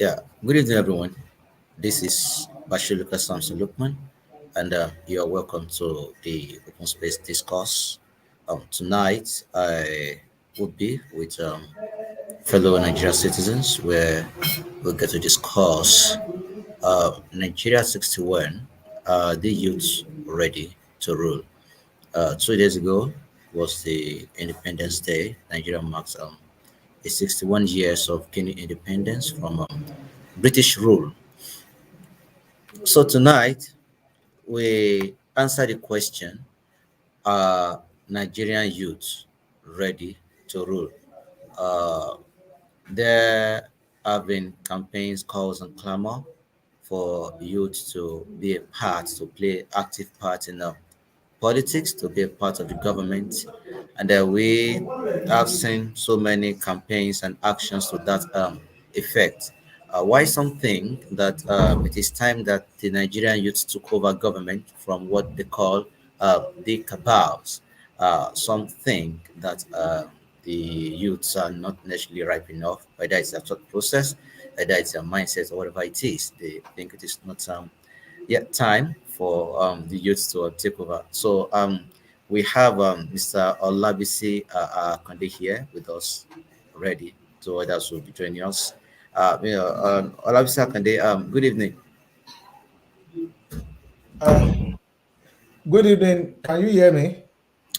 Yeah, good evening, everyone. This is Bashir Lucas Samson Lukman, and you are welcome to the Open Space Discourse. Tonight, I will be with fellow Nigerian citizens where we'll get to discuss Nigeria 61, the youth ready to rule. 2 days ago was the Independence Day. Nigeria marks a 61 years of gaining independence from British rule. So tonight we answer the question: Are Nigerian youth ready to rule? Uh, there have been campaigns, calls, and clamor for youth to be a part, to play active part in politics, to be a part of the government, and we have seen so many campaigns and actions to that effect. Why some think that it is time that the Nigerian youth took over government from what they call the cabals. Some think that the youths are not necessarily ripe enough, whether it's a thought process, whether it's a mindset, or whatever it is. They think it is not yet time for the youth to take over. So we have Mr. Olabisi Konde here with us already. So others will be joining us. Olabisi Konde, good evening. Uh, Good evening. Can you hear me?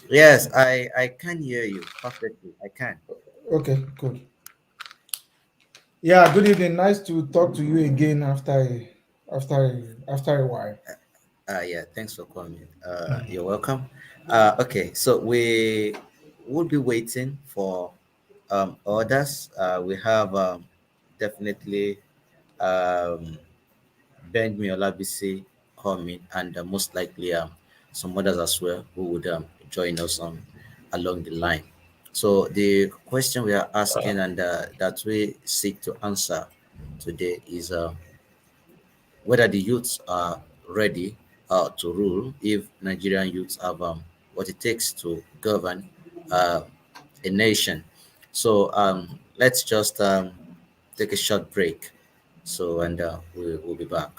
Yes, I can hear you perfectly. I can. Okay, good. Yeah, good evening. Nice to talk to you again after a while. Yeah, thanks for coming. Mm. You're welcome. Okay, so we will be waiting for others. We have definitely um, Benjamin Olabisi coming, and most likely some others as well who would join us along the line. So the question we are asking and that we seek to answer today is whether the youths are ready to rule, if Nigerian youths have what it takes to govern uh, a nation. So let's just take a short break. So, and we'll be back.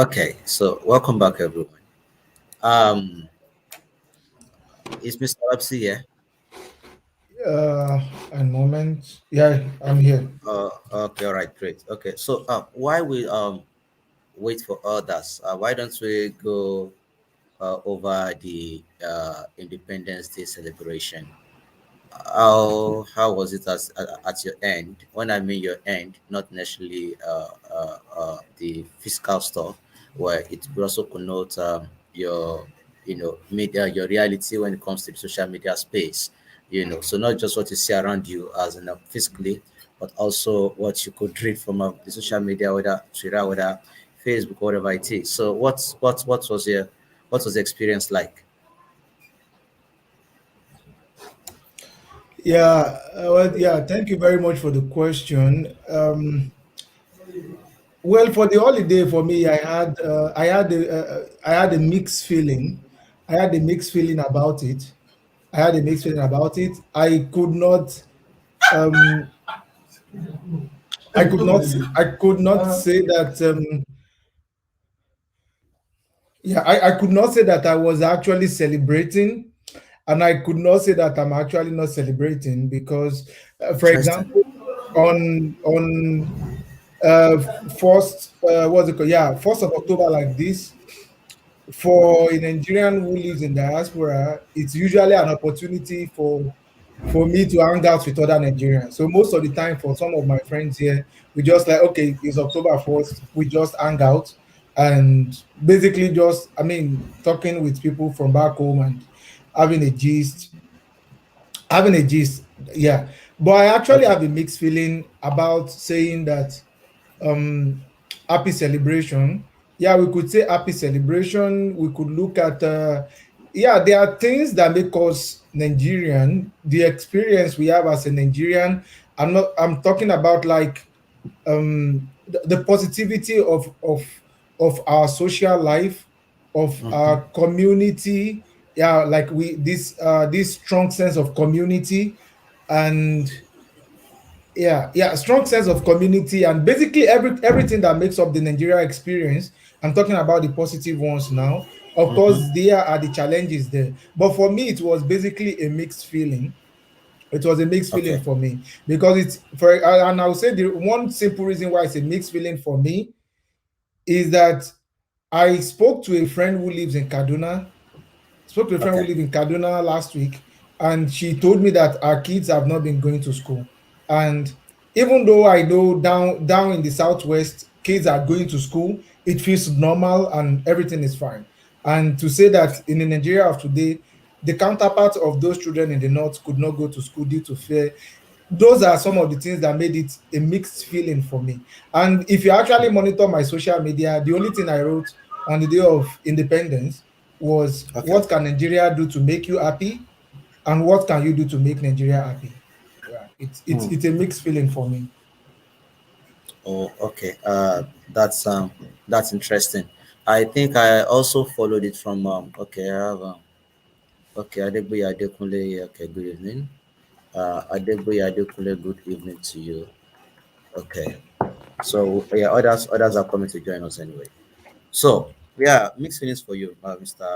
Okay, so welcome back, everyone. Um, is Mr. Lapsi here? And moment. Yeah, I'm here. Okay, all right, great. Okay, so why we wait for others? Why don't we go over the Independence Day celebration? how was it at your end? When I mean your end, not necessarily the physical stuff, where it will also connote your media, your reality when it comes to the social media space. So not just what you see around you as in physically, but also what you could read from the social media, whether Twitter, whether Facebook, whatever it is. So what was the experience like? Yeah, well, yeah. Thank you very much for the question. Well, for the holiday, for me, I had a mixed feeling. I had a mixed feeling about it. I had a mixed feeling about it. Um, I could not say that. Yeah, I could not say that I was actually celebrating, and I could not say that I'm actually not celebrating because, for Interesting. example, on first what's it called? Yeah, 1st of October like this, for a Nigerian who lives in diaspora, it's usually an opportunity for me to hang out with other Nigerians. So most of the time, for some of my friends here, we just like, okay, it's October 1st, we just hang out and basically just, I mean, talking with people from back home and having a gist, having a gist. Yeah, but I actually Okay. have a mixed feeling about saying that um happy celebration. Yeah, we could say happy celebration. We could look at yeah, there are things that make us Nigerian, the experience we have as a Nigerian. I'm talking about like the positivity of our social life, of Mm-hmm. our community. Yeah, like we this strong sense of community, and yeah, strong sense of community, and basically everything that makes up the Nigeria experience. I'm talking about the positive ones now. Of course, Mm-hmm. there are the challenges there, but for me it was basically a mixed feeling. It was a mixed feeling Okay. for me because it's for and I'll say the one simple reason why it's a mixed feeling for me is that I spoke to a friend who lives in Kaduna. Spoke to a friend who Okay. lives in Kaduna last week, and she told me that our kids have not been going to school. And even though I know down in the southwest, kids are going to school, it feels normal and everything is fine. And to say that in the Nigeria of today, the counterpart of those children in the north could not go to school due to fear, those are some of the things that made it a mixed feeling for me. And if you actually monitor my social media, the only thing I wrote on the day of independence was, Okay. what can Nigeria do to make you happy, and what can you do to make Nigeria happy? Yeah, Hmm. it's a mixed feeling for me. Oh, okay. That's interesting. I think I also followed it from okay, I have okay, Adegboye Adekunle, okay, good evening. Adegboye Adekunle, good evening to you. Okay. So yeah, others are coming to join us anyway. So yeah, mixed feelings for you, Mr.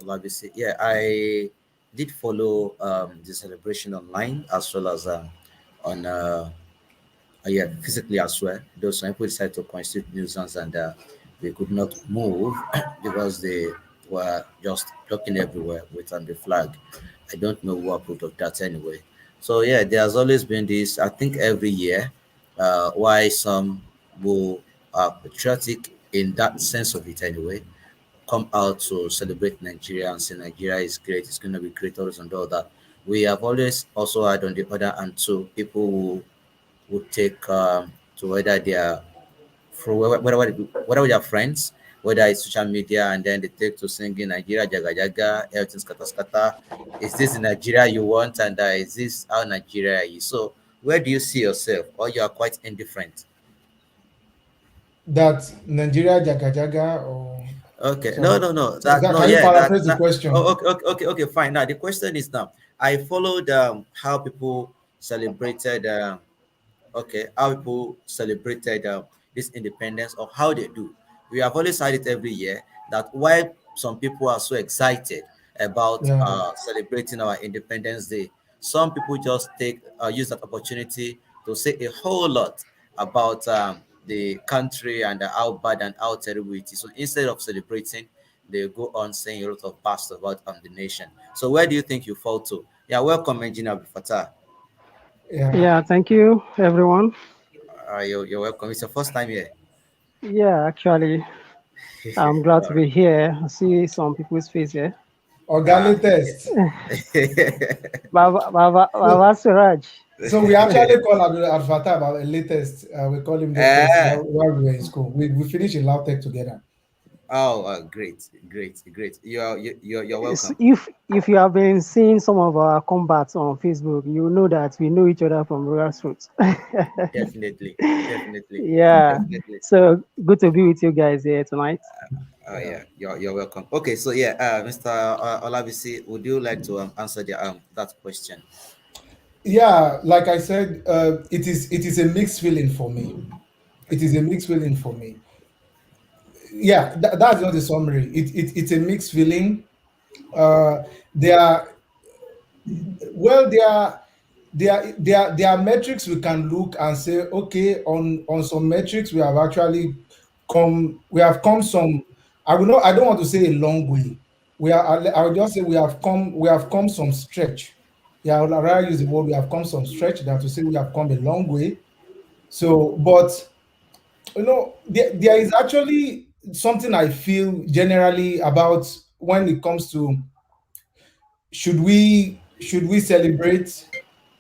Olabisi. Yeah, I did follow the celebration online as well as on yeah, physically as well. Those some people decided to constitute nuisance and they could not move because they were just blocking everywhere with the flag. I don't know who approved of that anyway. So yeah, there has always been this. I think every year, why some who are patriotic in that sense of it anyway come out to celebrate Nigeria and say Nigeria is great, it's going to be great, all this and all that. We have always also had on the other hand too people who would take to whether they are for whether they are friends, whether it's social media, and then they take to singing Nigeria Jaga Jaga, everything's Skata Skata. Is this the Nigeria you want, and is this how Nigeria is? So where do you see yourself, or you are quite indifferent? That Nigeria jaga jaga, or Okay, no, sorry, no, no, so that no, can you yeah, paraphrase the that. question? Oh, okay, okay, okay, okay, fine. Now the question is now. I followed how people celebrated. Okay, how people celebrated this independence or how they do. We have always had it every year that why some people are so excited about Yeah, celebrating our Independence Day. Some people just take use that opportunity to say a whole lot about the country and how bad and how terrible it is. So instead of celebrating, they go on saying a lot of past about the nation. So where do you think you fall to? Yeah, welcome, Engineer Abdul Fattah. Yeah. Yeah, thank you, everyone. You're welcome. It's your first time here. Yeah, actually, I'm glad All to right. be here. I see some people's face here. Ah, Organic test. Baba Suraj. So we actually call Advata about a latest. We call him latest Ah, while we were in school. We finished in Lautech together. oh, great, great, great. You're welcome. If you have been seeing some of our combats on Facebook, you know that we know each other from grassroots. Definitely, definitely, Yeah, definitely. so good to be with you guys here tonight. Oh Yeah. yeah, you're welcome. Okay, so yeah, Mr. Olabisi, would you like to answer the that question? Yeah, like I said, it is a mixed feeling for me. It is a mixed feeling for me. Yeah, that's not the summary. It's a mixed feeling. Uh, there are well, there are metrics we can look and say, okay, on some metrics we have actually come some. I don't want to say a long way. I will just say we have come some stretch. Yeah, I would rather use the word we have come some stretch than to say we have come a long way. So, but there is actually something I feel generally about when it comes to should we celebrate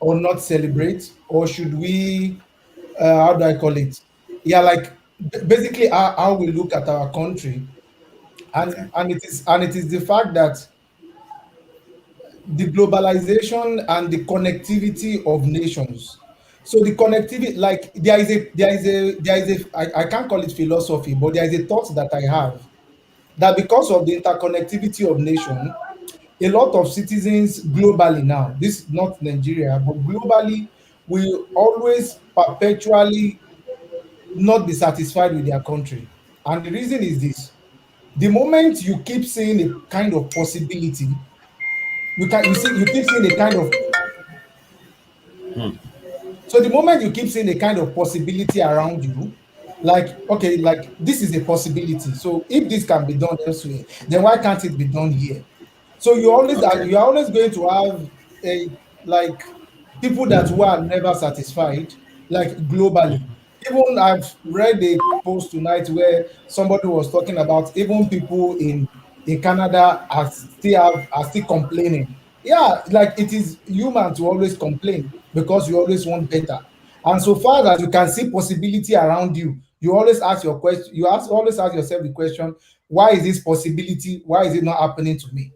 or not celebrate, or should we how do I call it? Yeah, like basically how we look at our country, Okay. and it is the fact that the globalization and the connectivity of nations. So the connectivity, like I can't call it philosophy, but there is a thought that I have that because of the interconnectivity of nation, a lot of citizens globally now, this is not Nigeria, but globally, will always perpetually not be satisfied with their country. And the reason is this: the moment you keep seeing a kind of possibility, you keep seeing a kind of Hmm. so the moment you keep seeing a kind of possibility around you, like, okay, like this is a possibility. So if this can be done elsewhere, then why can't it be done here? So Okay. you're always going to have a like people that who are never satisfied, like globally. Even I've read a post tonight where somebody was talking about even people in Canada are still complaining. Yeah, like it is human to always complain because you always want better. And so far as you can see possibility around you, you always ask your question. Always ask yourself the question: why is this possibility? Why is it not happening to me?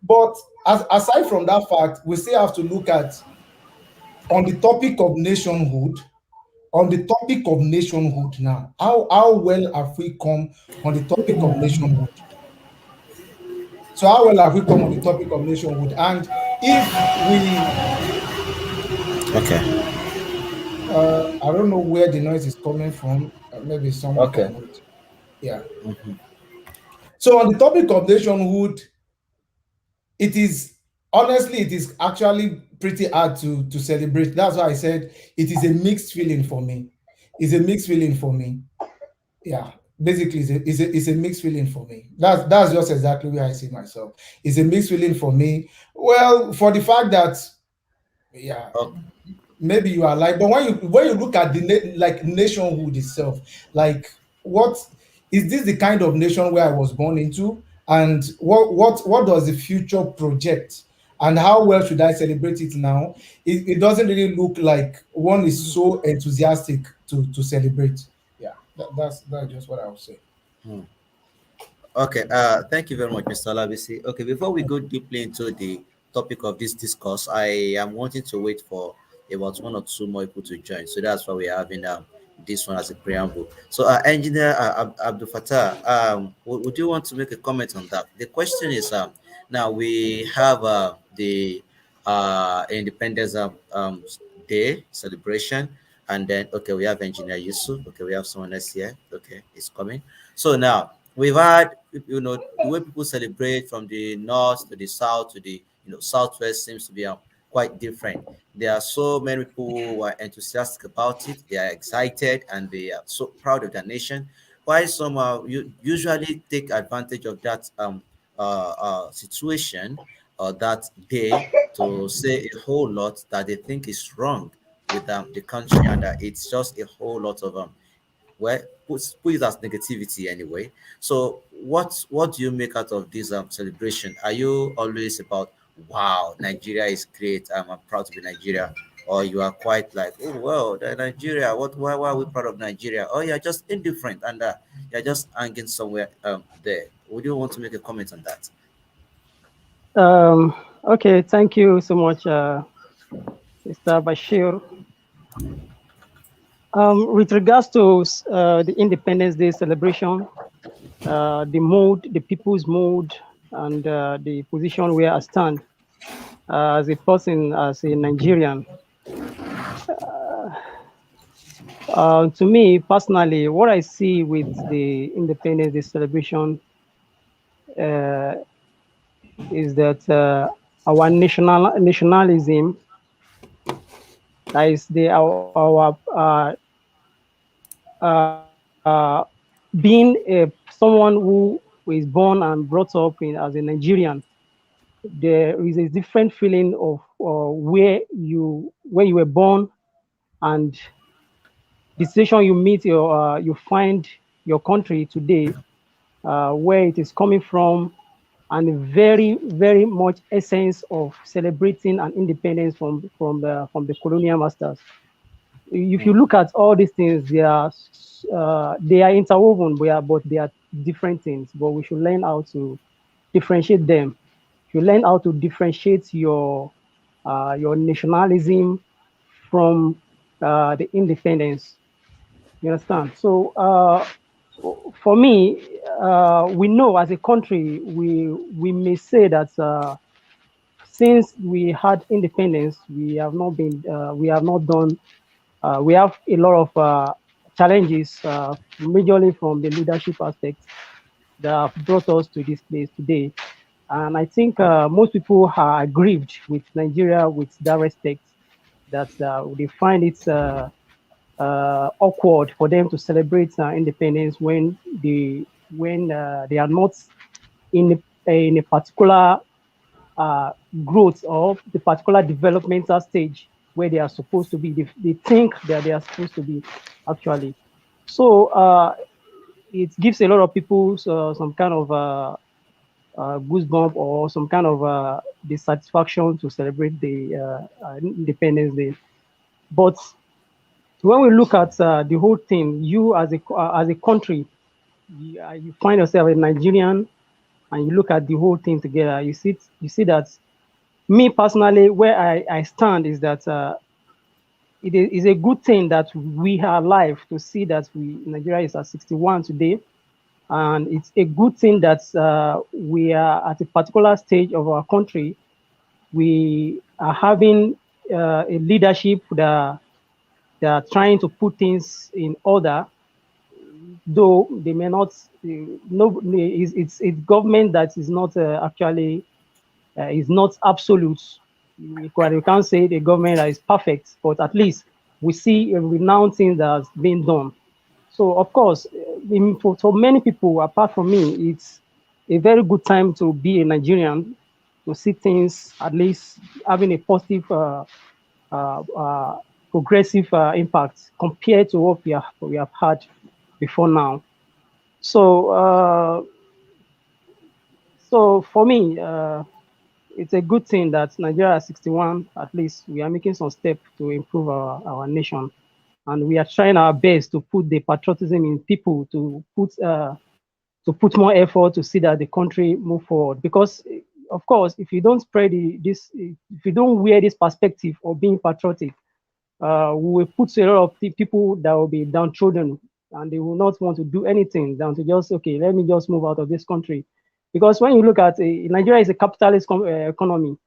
But aside from that fact, we still have to look at on the topic of nationhood. On the topic of nationhood now, how well have we come on the topic of nationhood? So how well have we come on the topic of nationhood? And if we, Okay. I don't know where the noise is coming from. Maybe someone Okay. can mute. Yeah. So on the topic of nationhood, it is honestly, it is actually pretty hard to celebrate. That's why I said it is a mixed feeling for me. It's a mixed feeling for me. Yeah, basically, it's a mixed feeling for me. That's just exactly where I see myself. It's a mixed feeling for me. Well, for the fact that, yeah, Oh, maybe you are like, but when you look at the like nationhood itself, like, what is this the kind of nation where I was born into, and what does the future project, and how well should I celebrate it now? It doesn't really look like one is so enthusiastic to celebrate. Yeah, that's just what I would say. hmm. Okay, thank you very much, Mr. Labisi. Okay, before we go deeply into the topic of this discourse, I am wanting to wait for about one or two more people to join. So that's why we're having this one as a preamble. So, Engineer Abdul Fattah, would you want to make a comment on that? The question is, now we have the Independence Day celebration, and then okay, we have Engineer Yusuf. Okay, we have someone else here. Okay, it's coming. So now we've had, the way people celebrate from the north to the south to the southwest seems to be quite different. There are so many people who are enthusiastic about it. They are excited and they are so proud of their nation. Why some usually take advantage of that situation that day to say a whole lot that they think is wrong with the country, and it's just a whole lot of well, put it as negativity anyway. So what do you make out of this celebration? Are you always about, wow, Nigeria is great, I'm proud to be Nigeria, or you are quite like, oh well, the Nigeria, why are we proud of Nigeria? Or you're just indifferent and you're just hanging somewhere there? Would you want to make a comment on that? Okay, thank you so much, Mr. Bashir. With regards to the Independence Day celebration, the mood, the people's mood, and the position where I stand as a person, as a Nigerian, to me personally, what I see with the Independence Day celebration uh, is that our nationalism, that is being someone who is born and brought up as a Nigerian, there is a different feeling of where you were born and the situation you meet you find your country today, where it is coming from, and very very much essence of celebrating an independence from the colonial masters. If you Mm, look at all these things, they are interwoven, but they are different things. But we should learn how to differentiate them. You learn how to differentiate your nationalism from the independence. You understand? So for me, we know as a country, we may say that since we had independence, we have not done we have a lot of challenges, majorly from the leadership aspect, that have brought us to this place today. And I think most people are aggrieved with Nigeria with that respect, that they find it awkward for them to celebrate independence when they are not in a particular uh, growth or the particular developmental stage where they are supposed to be. They think that they are supposed to be actually. So it gives a lot of people some kind of goosebump or some kind of dissatisfaction to celebrate the Independence Day. But when we look at the whole thing, you as a country, you find yourself a Nigerian, and you look at the whole thing together. You see that me personally, where I stand is that it is a good thing that we are alive to see that Nigeria is at 61 today, and it's a good thing that we are at a particular stage of our country. We are having a leadership that are trying to put things in order, though they may not. No, it's government that is not actually is not absolute. We can't say the government that is perfect, but at least we see a renowned thing that's been done. So, of course, for many people, apart from me, it's a very good time to be a Nigerian, to see things at least having a positive, uh, uh, progressive impact compared to what we have had before now. So, so for me, it's a good thing that Nigeria at 61, at least we are making some steps to improve our nation. And we are trying our best to put the patriotism in people, to put more effort to see that the country move forward. Because, of course, if you don't spread if you don't wear this perspective of being patriotic, we will put a lot of people that will be downtrodden, and they will not want to do anything than to just, okay, let me just move out of this country. Because when you look at Nigeria is a capitalist economy,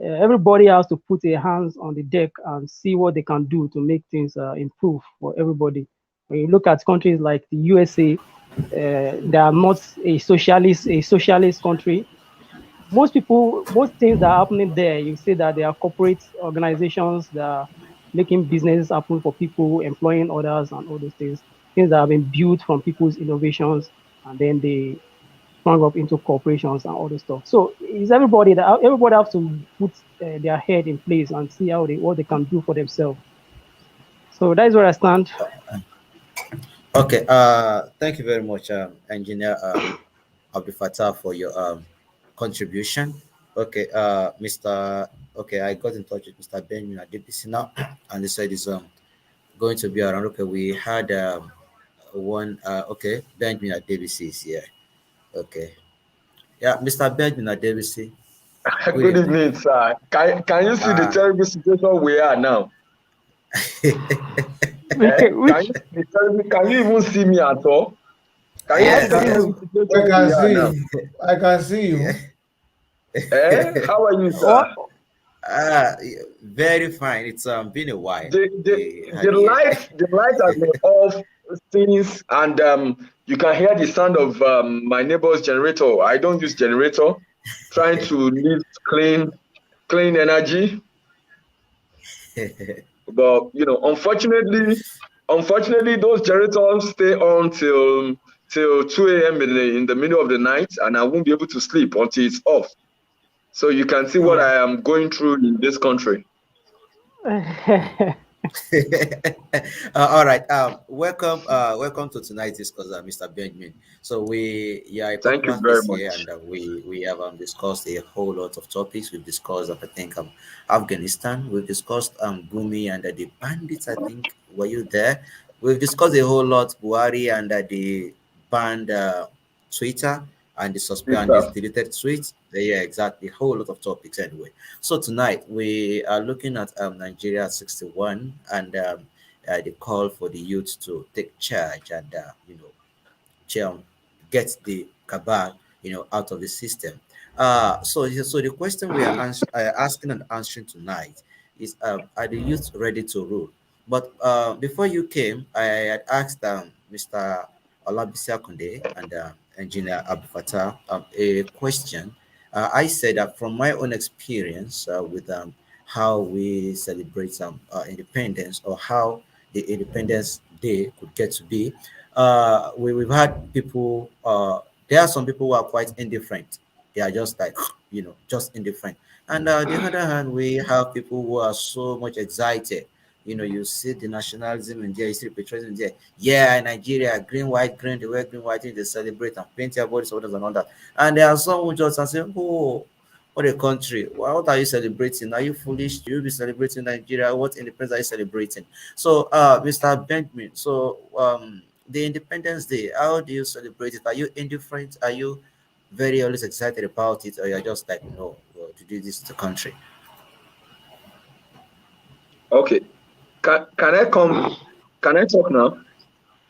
everybody has to put their hands on the deck and see what they can do to make things improve for everybody. When you look at countries like the USA, they are not a socialist country. Most things that are happening there, you see that there are corporate organizations that are making businesses happen for people, employing others, and all those things that have been built from people's innovations, and then sprung up into corporations and all this stuff. So it's everybody have to put their head in place and see how they what they can do for themselves. So that is where I stand. Okay. Thank you very much, Engineer Abdul Fattah, for your contribution. Okay. Mr. Okay, I got in touch with Mr. Benjamin at DPC now, and they said he's going to be around. Okay, we had one. Okay, Benjamin at DBC is here. Okay. Yeah, Mr. Benjamin at DBC. Good Good evening. evening, sir. Can you see the Uh, terrible situation we are now? Okay, Can which you see the can you even see me at all? Can you I see yes, the can, yes. terrible we situation can we are see now? you. I can see Yeah. you. How are you, what sir? uh, very fine. It's been a while. The the We had a the light has been off since, and you can hear the sound of my neighbor's generator. I don't use generator. Trying to live clean energy, but unfortunately, those generators stay on till 2 a.m. in the middle of the night, and I won't be able to sleep until it's off. So you can see what oh. I am going through in this country. all right. Welcome to tonight's discuss, Mr. Benjamin. So we are a Thank you popular very face here, much. and we have discussed a whole lot of topics. We've discussed, I think, Afghanistan. We've discussed Gumi and the bandits. I think were you there? We've discussed a whole lot Buhari and the banned Twitter and the suspend and Twitter. the deleted tweets. Yeah, exactly. A whole lot of topics anyway. So tonight we are looking at Nigeria 61 and the call for the youth to take charge and um, get the cabal out of the system. So the question we are asking and answering tonight is are the youth ready to rule? But before you came, I had asked Mr. Olabisi Akonde and Engineer Abu Fatah a question. I said that from my own experience with how we celebrate independence or how the Independence Day could get to be, we've had people, there are some people who are quite indifferent. They are just like, just indifferent. And the other hand, we have people who are so much excited. You see the nationalism in there, you see the patriotism in there. Yeah, Nigeria, green, white, green, they wear green, white, they celebrate and paint their bodies, others and all that. And there are some who just say, oh, what a country. What are you celebrating? Are you foolish? Do you be celebrating Nigeria? What independence are you celebrating? So, Mr. Benjamin, so the Independence Day, how do you celebrate it? Are you indifferent? Are you very always excited about it, or you're just like, no, well, to do this to the country? Okay. Can I come? Can I talk now?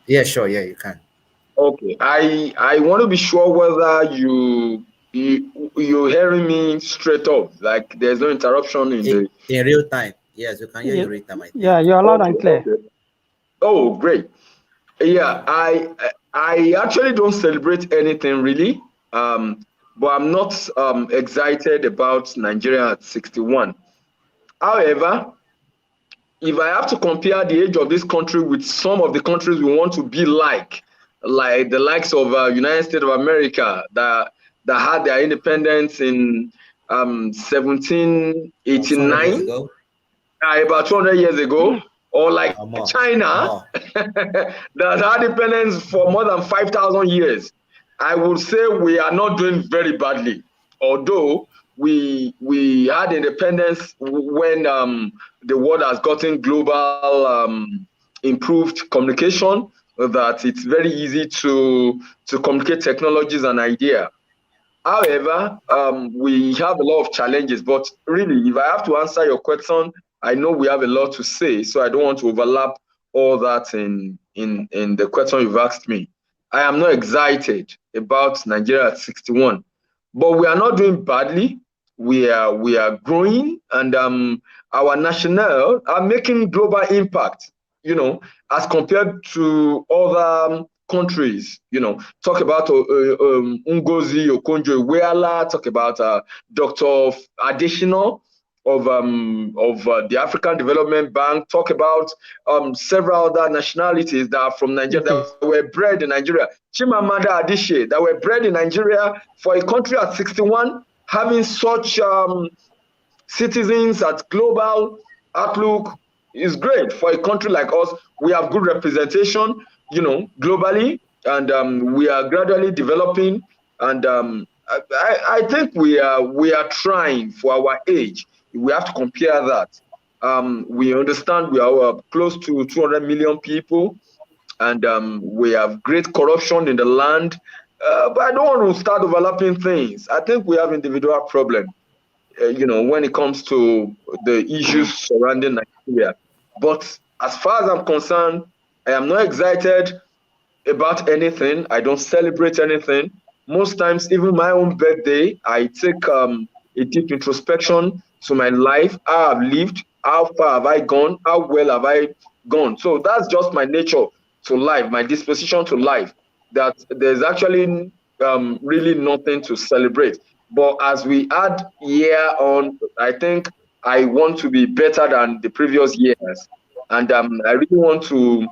Yeah, sure. Yeah, you can. Okay. I want to be sure whether you hearing me straight up, like there's no interruption in the. In real time. Yes, you can hear Yeah, you real time, I think. yeah, you're loud Okay. and clear. Okay. Oh, great. Yeah, I actually don't celebrate anything really. But I'm not excited about Nigeria at 61. However, if I have to compare the age of this country with some of the countries we want to be like the likes of United States of America that had their independence in 200 years 1789, ago, about 200 years ago, or like or more. China More. that had independence for more than 5,000 years, I would say we are not doing very badly. Although we had independence when the world has gotten global, improved communication, that it's very easy to communicate technologies and idea. However, we have a lot of challenges, but really, if I have to answer your question, I know we have a lot to say, so I don't want to overlap all that in the question you've asked me. I am not excited about Nigeria at 61, but we are not doing badly. We are growing, and our national are making global impact. As compared to other countries. Talk about Ngozi Okonjo-Iweala, talk about Dr. Adesina. the African Development Bank, talk about several other nationalities that are from Nigeria Okay. that were bred in Nigeria. Chimamanda Adichie that were bred in Nigeria, for a country at 61 having such citizens at global outlook is great. For a country like us, we have good representation, globally, and we are gradually developing. And I think we are trying for our age. We have to compare that. We understand we are close to 200 million people, and we have great corruption in the land. But I don't want to start overlapping things. I think we have individual problems, when it comes to the issues surrounding Nigeria. But as far as I'm concerned, I am not excited about anything. I don't celebrate anything. Most times, even my own birthday, I take a deep introspection to my life, how I've lived, how far have I gone, how well have I gone. So that's just my nature to life, my disposition to life, that there's actually really nothing to celebrate. But as we add year on, I think I want to be better than the previous years. And I really want to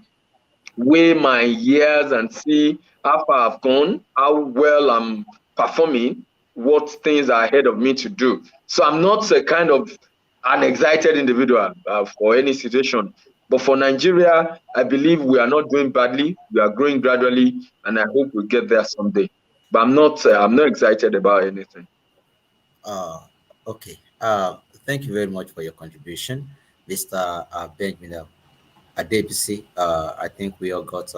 weigh my years and see how far I've gone, how well I'm performing, what things are ahead of me to do. So I'm not a kind of an excited individual for any situation. But for Nigeria, I believe we are not doing badly. We are growing gradually, and I hope we get there someday. But I'm not excited about anything. Uh, okay. Thank you very much for your contribution, Mr. Benjamin Adebisi. I think we all got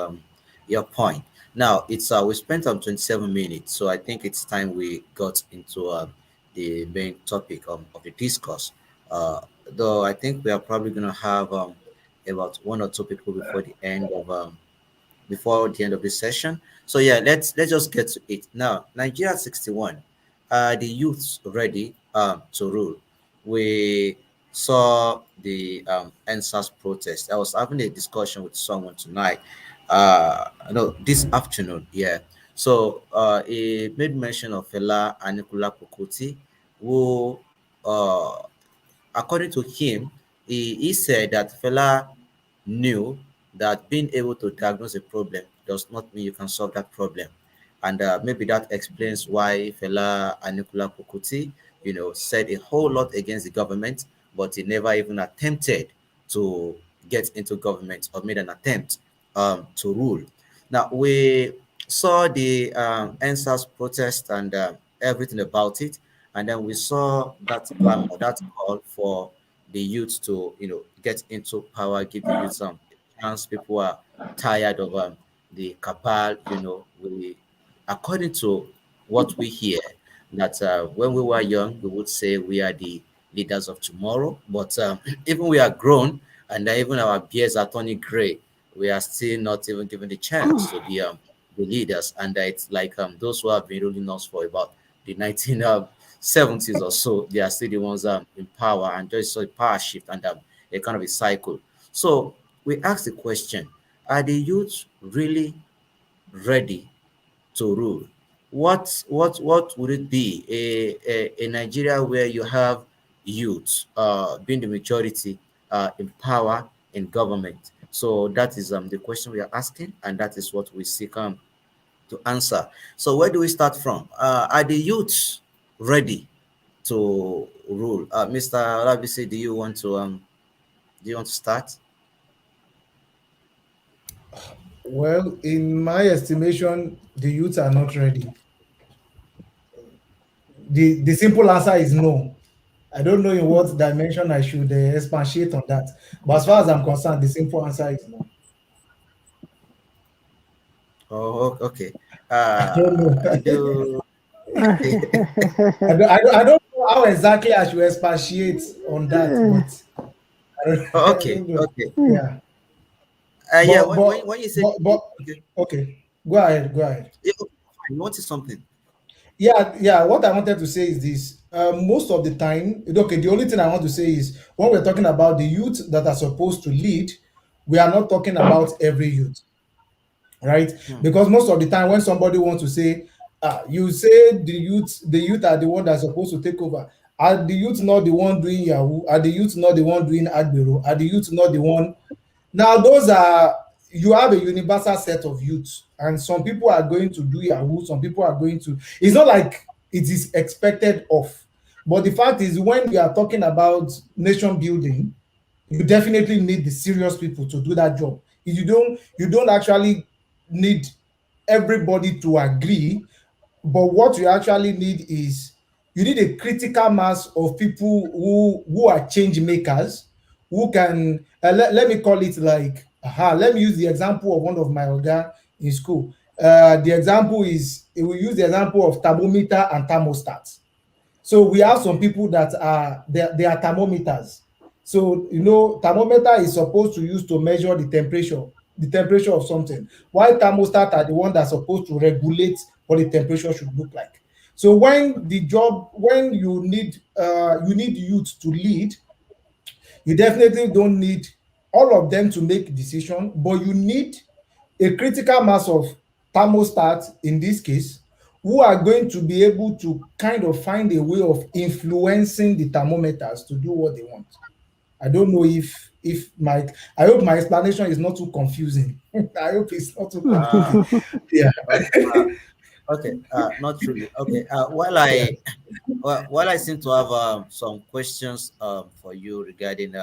your point. Now it's we spent 27 minutes, so I think it's time we got into the main topic of the discourse. Uh, though I think we are probably gonna have about one or two people before the end of this session. So yeah, let's just get to it now. Nigeria 61, the youths ready to rule. We saw the NSAS protest. I was having a discussion with someone tonight. No, this afternoon. Yeah. So he made mention of Fela Anikula Pokoti, who uh according to him, he said that Fela knew that being able to diagnose a problem does not mean you can solve that problem. And maybe that explains why Fela Anikula Pukuti, said a whole lot against the government, but he never even attempted to get into government or made an attempt to rule. Now, we saw the NSAS protest and everything about it. And then we saw that clamor, that call for the youth to, get into power, give the youth some chance. People are tired of the cabal, according to what we hear, that when we were young, we would say we are the leaders of tomorrow. But even we are grown and even our beards are turning gray, we are still not even given the chance to be the leaders. And it's like those who have been ruling us for about the 1970s or so, they are still the ones in power, and just a power shift and a kind of a cycle. So we ask the question: are the youth really ready to rule? What would it be? A Nigeria where you have youth being the majority in power in government. So that is the question we are asking, and that is what we seek to answer. So where do we start from? Are the youths ready to rule? Mr. Olabisi, do you want to start? Well, in my estimation, the youth are not ready. The simple answer is no. I don't know in what dimension I should expatiate on that. But as far as I'm concerned, the simple answer is no. Oh, okay. I don't know. Do I don't know how exactly I should expatiate on that, but I don't, Oh, I okay, don't know. okay. Yeah. Yeah, But when, but when, when you say but okay, okay. Go ahead. Go ahead. yeah, okay, fine. You wanted something. Yeah. What I wanted to say is this. Most of the time, okay, the only thing I want to say is when we're talking about the youth that are supposed to lead, we are not talking about every youth, right? Hmm. Because most of the time when somebody wants to say, you say the youth are the one that's supposed to take over. Are the youth not the one doing Yahoo? Are the youth not the one doing Agbero? Are the youth not the one? Now, those are, you have a universal set of youth, and some people are going to do Yahoo, some people are going to, it's not like it is expected of. But the fact is, when we are talking about nation building, you definitely need the serious people to do that job. If you don't actually need everybody to agree, but what you actually need is, you need a critical mass of people who are change makers, who can, let me call it like, let me use the example of one of my oga in school. The example is, we use the example of thermometer and thermostat. So we have some people that are, they are thermometers. So thermometer is supposed to use to measure the temperature of something, while thermostat are the one that's supposed to regulate what the temperature should look like. So when you need youth to lead, you definitely don't need all of them to make decision, but you need a critical mass of thermostats in this case, who are going to be able to kind of find a way of influencing the thermometers to do what they want. I don't know if my I hope my explanation is not too confusing. I hope it's not too confusing. Uh, Yeah. okay, okay, not really. Okay, Yeah. while I seem to have some questions for you regarding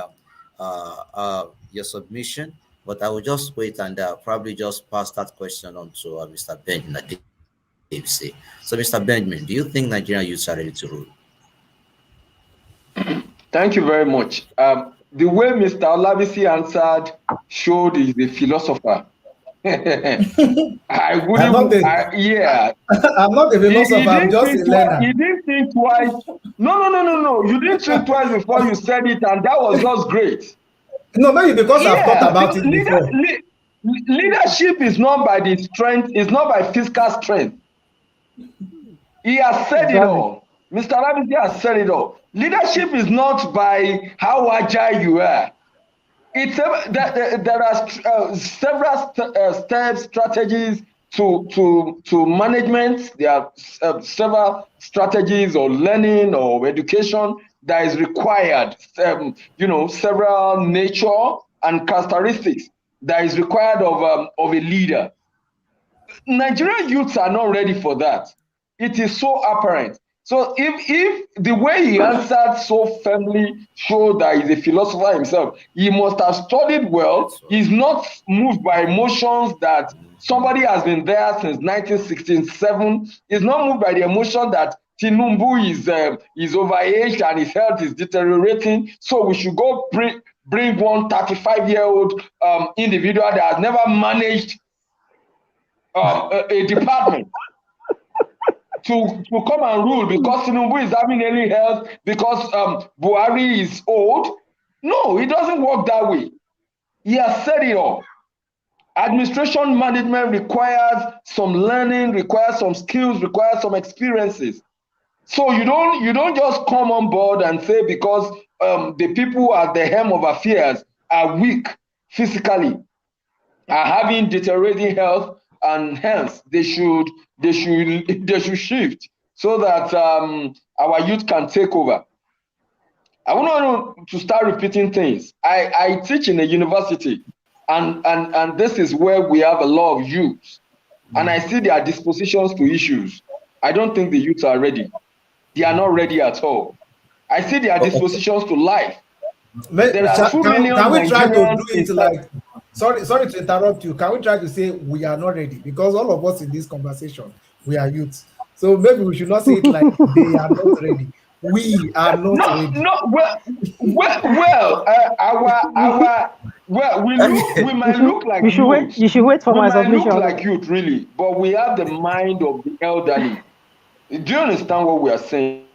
your submission, but I will just wait and probably just pass that question on to Mr. Benjamin at DFC. So, Mr. Benjamin, do you think Nigerian youths are ready to rule? Thank you very much. The way Mr. Olabisi answered showed he's a philosopher. I I'm not wouldn't, a yeah. I'm not a philosopher, He I'm didn't just a think twice. learner. He didn't think twice. No. You didn't think twice before you said it, and that was just great. No, maybe because I've thought Yeah, about it before. leadership is not by the strength, it's not by physical strength. He has said it Exactly. all. Mr. Labisi has said it all. Leadership is not by how agile you are. There are several steps, strategies to management. There are several strategies or learning or education that is required. Several nature and characteristics that is required of a leader. Nigerian youths are not ready for that. It is so apparent. So if the way he answered so firmly showed that he's a philosopher himself, he must have studied well. That's He's not moved by emotions that Mhm. somebody has been there since 1967. He's not moved by the emotion that Tinubu is overaged and his health is deteriorating. So we should go bring one 35-year-old individual that has never managed a department to come and rule because Tinubu is having early health, because Buhari is old. No, it doesn't work that way. He has said it all. Administration management requires some learning, requires some skills, requires some experiences. So you don't just come on board and say because the people at the helm of affairs are weak physically, are having deteriorating health, and hence they should shift so that our youth can take over. I want to start repeating things. I teach in a university, and this is where we have a lot of youth, and I see their dispositions to issues. I don't think the youth are ready. They are not ready at all. I see their Okay. dispositions to life. There are 2 Can million we try to Nigerians do it like, sorry to interrupt you. Can we try to say we are not ready? Because all of us in this conversation, we are youth. So maybe we should not say it like they are not ready. We are not ready. No. Well. Our well, we You might should look like you should wait youth. you should wait for We my might look submission. like youth, really, but we have the mind of the elderly. Do you understand what we are saying?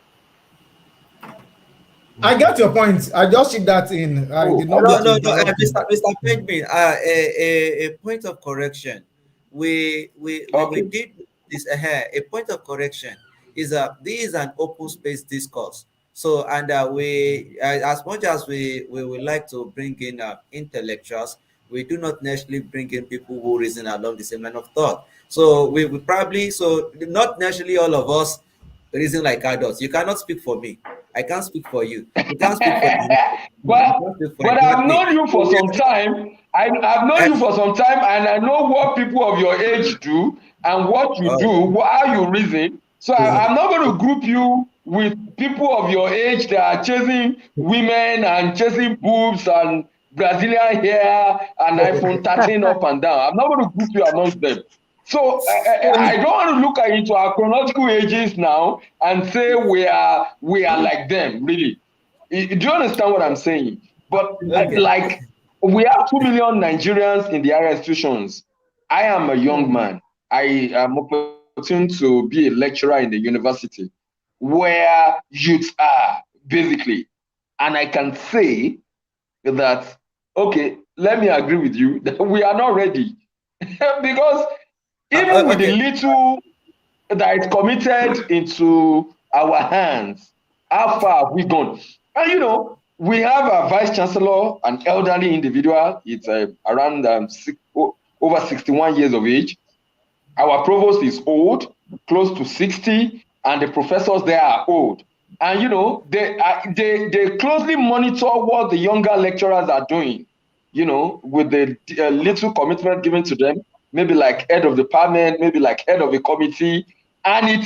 I get your point. I just shipped that in. I Oh, did not No, mean okay. to no, no, interrupt you. Mr. Benjamin, a point of correction. We Okay. did this. A point of correction is this is an open space discourse. So, and as much as we would like to bring in intellectuals, we do not necessarily bring in people who reason along the same line of thought. So we probably, so not necessarily all of us reason like adults. You cannot speak for me. I can't speak for you. You can't speak for you. You but can't speak for I've exactly. known you for some time. I've known Eh, you for some time, and I know what people of your age do and what you oh, do, how you reason. So I'm not going to group you with people of your age that are chasing women and chasing boobs and Brazilian hair and iPhone 13 up and down. I'm not going to group you amongst them. So I don't want to look at into our chronological ages now and say we are like them, really. Do you understand what I'm saying? But okay. like we have 2 million Nigerians in the higher institutions. I am a young man. I am opportune to be a lecturer in the university where youths are basically. And I can say that, okay, let me agree with you that we are not ready. Because even with the Okay. little that is committed into our hands, how far have we gone? And we have a vice chancellor, an elderly individual. It's around over 61 years of age. Our provost is old, close to 60, and the professors there are old. And they closely monitor what the younger lecturers are doing. With the little commitment given to them, maybe like head of department, maybe like head of a committee, and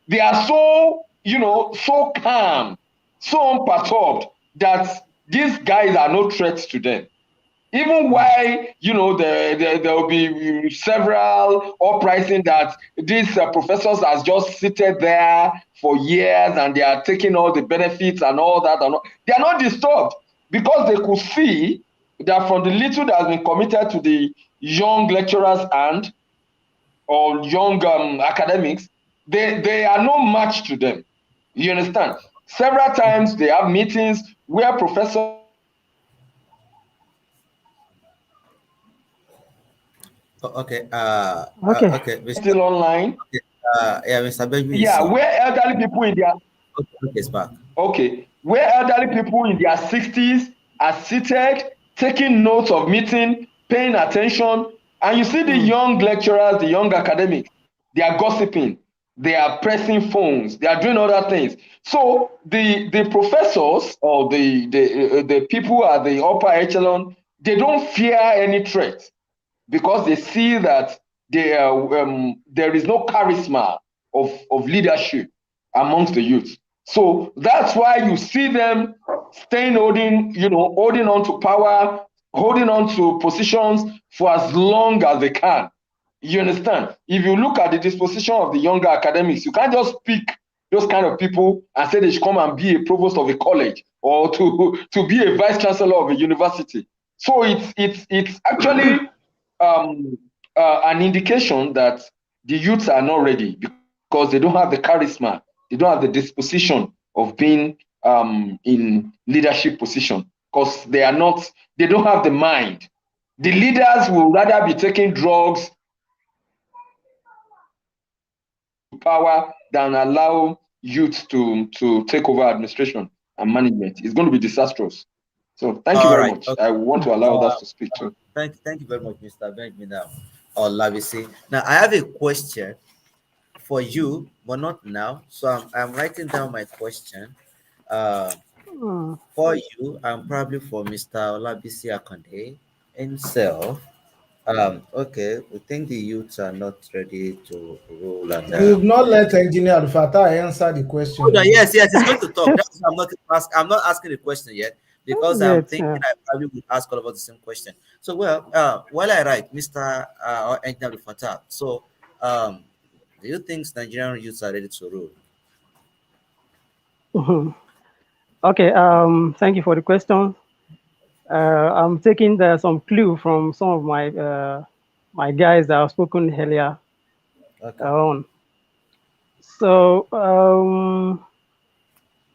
they are so calm, so unperturbed that these guys are no threats to them. Even while there will be several uprising that these professors has just seated there for years and they are taking all the benefits and all that, and they are not disturbed because they could see that from the little that has been committed to the young lecturers and or young academics, they are no match to them. You understand? Several times they have meetings where professors Okay. Okay. Okay, Mr. still online. Okay. Yeah, Mr. Benjamin is Yeah, on. where elderly people in their Okay, okay, it's back. okay, where elderly people in their 60s are seated, taking notes of meeting, paying attention, and you see the Mm. young lecturers, the young academics, they are gossiping, they are pressing phones, they are doing other things. So the professors or the people at the upper echelon, they don't fear any threat because they see that there is no charisma of leadership amongst the youth. So that's why you see them holding on to power, holding on to positions for as long as they can. You understand? If you look at the disposition of the younger academics, you can't just pick those kind of people and say they should come and be a provost of a college or to be a vice chancellor of a university. So it's actually um, an indication that the youths are not ready because they don't have the charisma, they don't have the disposition of being in leadership position because they don't have the mind. The leaders will rather be taking drugs to power than allow youth to take over administration and management. It's going to be disastrous. So thank you All very right. much. Okay. I want to allow others Uh, to speak too. thank you very much, Mr. Benjamin. Or Lavisi. Now, I have a question for you, but not now. So I'm writing down my question. Uh, Mm. for you, and probably for Mr. Olabisi Akande himself. Okay, we think the youths are not ready to rule, and You've not let Engineer Fatah answer the hold on, question. yes, yes, he's going to talk. That's why I'm not asking the question yet because I'm Yet, thinking I probably would ask all about the same question. So, well, while I write, Mr. Engineer Fatah, so do you think Nigerian youths are ready to rule? mhm. Okay. Thank you for the question. I'm taking some clue from some of my guys that have spoken earlier Okay. on. So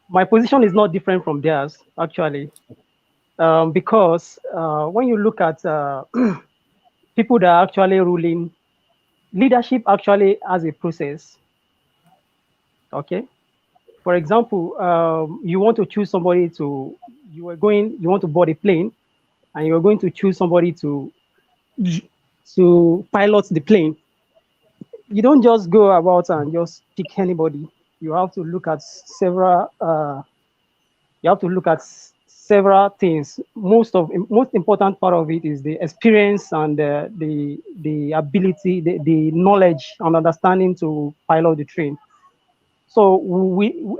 my position is not different from theirs actually, because when you look at people that are actually ruling, leadership actually has a process. Okay. For example, you want to choose somebody you want to board a plane, and you're going to choose somebody to pilot the plane. You don't just go about and just pick anybody. you have to look at several you have to look at several things. Most important part of it is the experience and the ability, the knowledge and understanding to pilot the train. So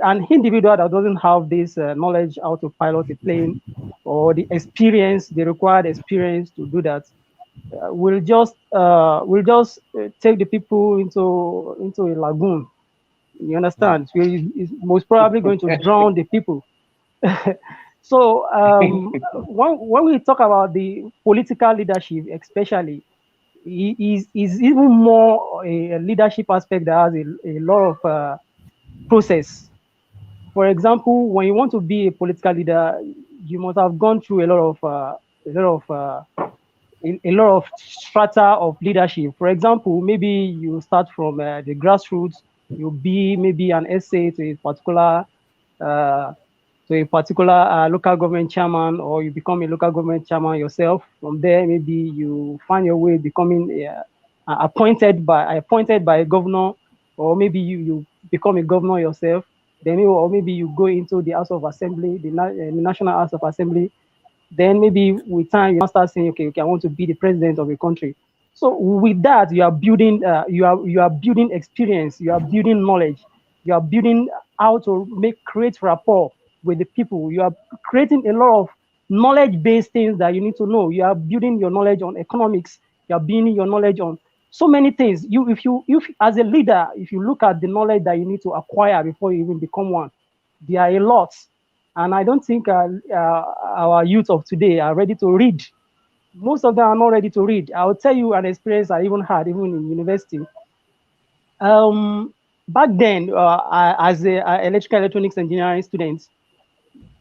an individual that doesn't have this knowledge how to pilot a plane or the experience, the required experience to do that, will just take the people into a lagoon. You Mm. understand? So he's most probably going to drown the people. So when we talk about the political leadership, especially, is even more a leadership aspect that has a lot of process. For example, when you want to be a political leader, you must have gone through a lot of a lot of strata of leadership. For example, maybe you start from the grassroots, you be maybe an essay uh, to a particular local government chairman, or you become a local government chairman yourself. From there, maybe you find your way becoming appointed by a governor, or maybe you become a governor yourself. Then, or maybe you go into the House of Assembly, the National House of Assembly. Then maybe with time you now start saying, okay, I want to be the president of a country. So with that, you are building experience, you are building knowledge, you are building how to create rapport with the people. You are creating a lot of knowledge-based things that you need to know. You are building your knowledge on economics. You are building your knowledge on so many things. If as a leader, if you look at the knowledge that you need to acquire before you even become one, there are a lot. And I don't think our youth of today are ready to read. Most of them are not ready to read. I'll tell you an experience I even had, even in university. Back then, as a electrical electronics engineering student,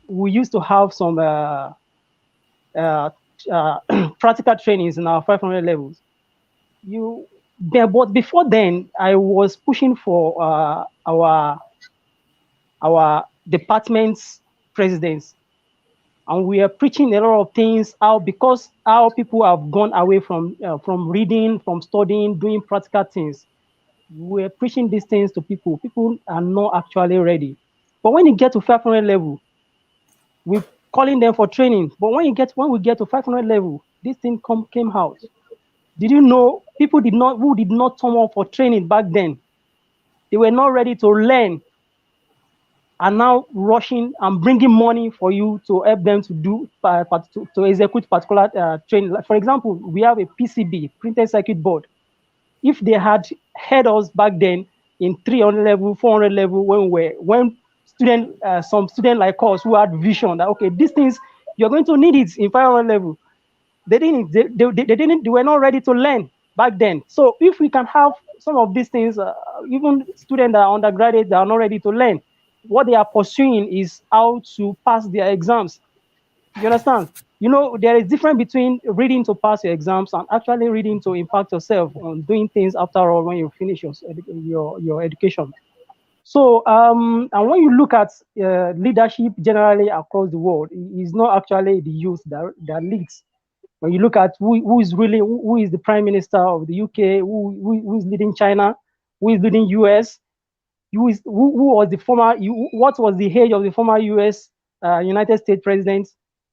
we used to have some uh, practical trainings in our 500 levels. But before then, I was pushing for our department's presidents, and we are preaching a lot of things how because how people have gone away from reading, from studying, doing practical things. We're preaching these things to people. People are not actually ready. But when you get to 500 level, we're calling them for training. But when we get to 500 level, this thing came out. Did you know people did not turn up for training back then? They were not ready to learn, are now rushing and bringing money for you to help them to do to execute particular training. Like, for example, we have a PCB, printed circuit board. If they had had us back then in 300 level, 400 level, when some student like us who had vision that okay, these things you're going to need it in 500 level, they didn't. They didn't. They were not ready to learn back then. So if we can have some of these things, even students that are undergraduate that are not ready to learn, what they are pursuing is how to pass their exams. You understand? You know, there is difference between reading to pass your exams and actually reading to impact yourself on doing things after all when you finish your education. So, and when you look at leadership generally across the world, it's not actually the youth that leads. When you look at who is the prime minister of the UK, who is leading China, who is leading US, who was the what was the age of the former US United States president?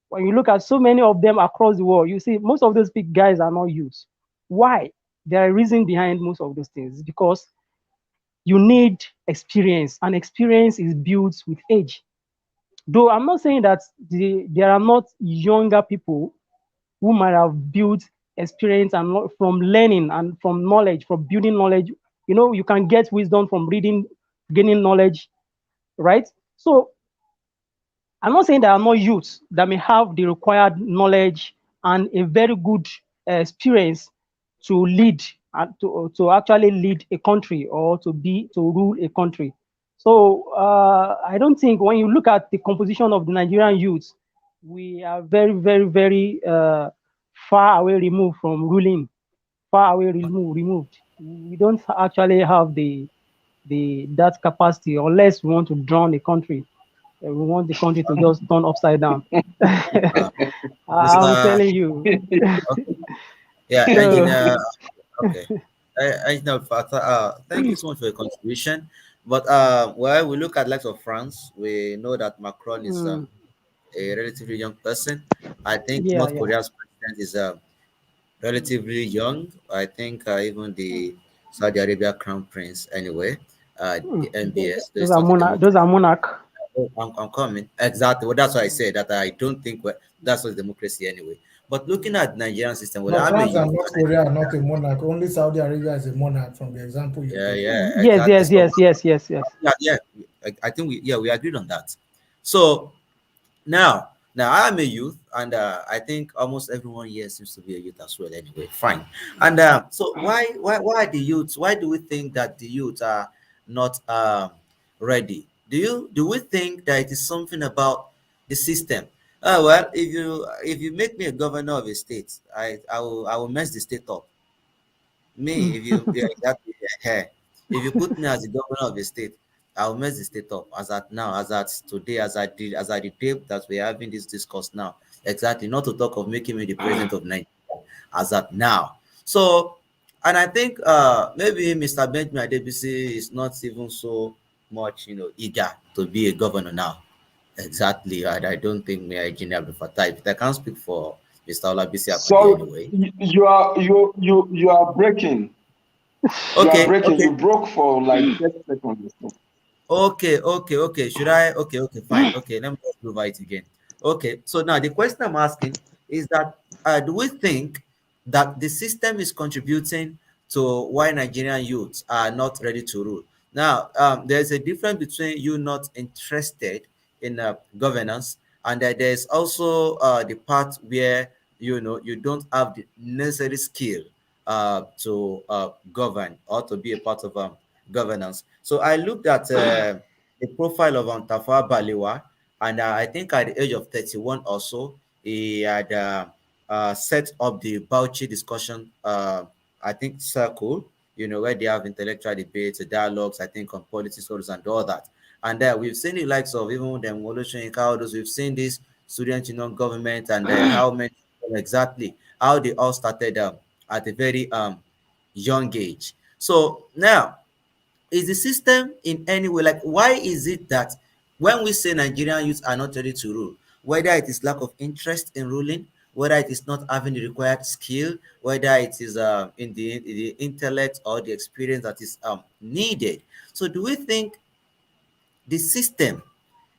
When you look at so many of them across the world, you see most of those big guys are not youth. Why? There are reasons behind most of those things. Because you need experience, and experience is built with age. Though I'm not saying that there are not younger people who might have built experience and from learning and from knowledge, from building knowledge. You know, you can get wisdom from reading, gaining knowledge, right? So I'm not saying there are no youths that may have the required knowledge and a very good experience to lead and to actually lead a country or to rule a country. So I don't think when you look at the composition of the Nigerian youth, we are very, very, very far away removed from ruling, far away removed. We don't actually have the that capacity unless we want to drown the country. We want the country to just turn upside down. Uh, I'm Mr. telling you. Okay. Yeah, So engineer. Okay. I know, Father. Thank you so much for your contribution. But well, we look at likes of France. We know that Macron is Mm, a relatively young person. I think yeah, North yeah. Korea's president is relatively young. I think even the Saudi Arabia crown prince, anyway, the MBS, Those there's are not a monarch. Those democracy. are monarch. Oh, I'm coming. Exactly. Well, that's why I said that I don't think that's what democracy anyway. But looking at the Nigerian system, well, No, I'm a France and youth. North Korea are not a monarch. Only Saudi Arabia is a monarch from the example you Yeah, gave. yeah, Yes, exactly. yes, So yes, yes, yes, yes. yeah, yeah. I think we agreed on that. So now I'm a youth, and I think almost everyone here seems to be a youth as well. Anyway, fine. And so why the youths? Why do we think that the youth are not ready? Do we think that it is something about the system? Well, if you make me a governor of a state, I will mess the state up. Me, if you yeah, exactly yeah. If you put me as the governor of a state, I'll mess the state up as at now, as at today, as at the day that we're having this discourse now. Exactly. Not to talk of making me the president of Nigeria as at now. So, and I think maybe Mr. Benjamin Adebisi is not even so much, eager to be a governor now. Exactly. And I don't think me engineer before type. I can't speak for Mr. Olabisi Akande So anyway. you are breaking. You are Okay, breaking. okay. You broke for like 30 seconds. Okay, okay, okay. Should I? Okay, okay, fine. Okay, let me just prove it again. Okay, so now the question I'm asking is that do we think that the system is contributing to why Nigerian youths are not ready to rule? Now, there's a difference between you not interested in governance, and there's also the part where you don't have the necessary skill to govern or to be a part of governance. So I looked at the profile of Tafawa Balewa, and I think at the age of 31 or so, he had set up the Bauchi discussion, I think, circle, where they have intellectual debates, dialogues, I think, on politics, and all that. And we've seen the likes of even the Olusegun, all those, we've seen this student union government, and how many exactly, how they all started at a very young age. So now, is the system in any way, like, why is it that when we say Nigerian youth are not ready to rule, whether it is lack of interest in ruling, whether it is not having the required skill, whether it is in the intellect or the experience that is needed, so do we think the system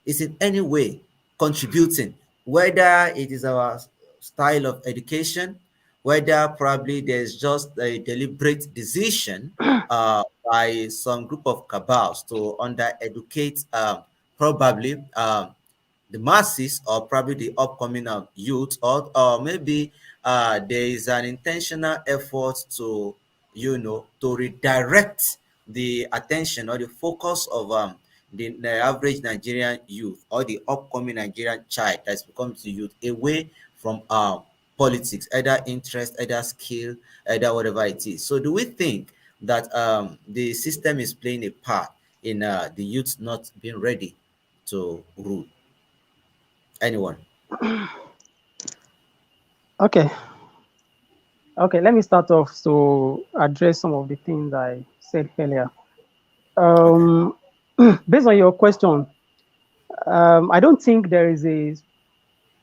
is in any way contributing, whether it is our style of education, whether probably there's just a deliberate decision by some group of cabals to under educate probably the masses, or probably the upcoming youth, or maybe there is an intentional effort to redirect the attention or the focus of the average Nigerian youth, or the upcoming Nigerian child that's becoming to youth, away from politics, either interest, either skill, either whatever it is. So do we think that the system is playing a part in the youth not being ready to rule? Anyone? Okay, okay. Let me start off to address some of the things I said earlier. Okay. Um, Based on your question, I don't think there is a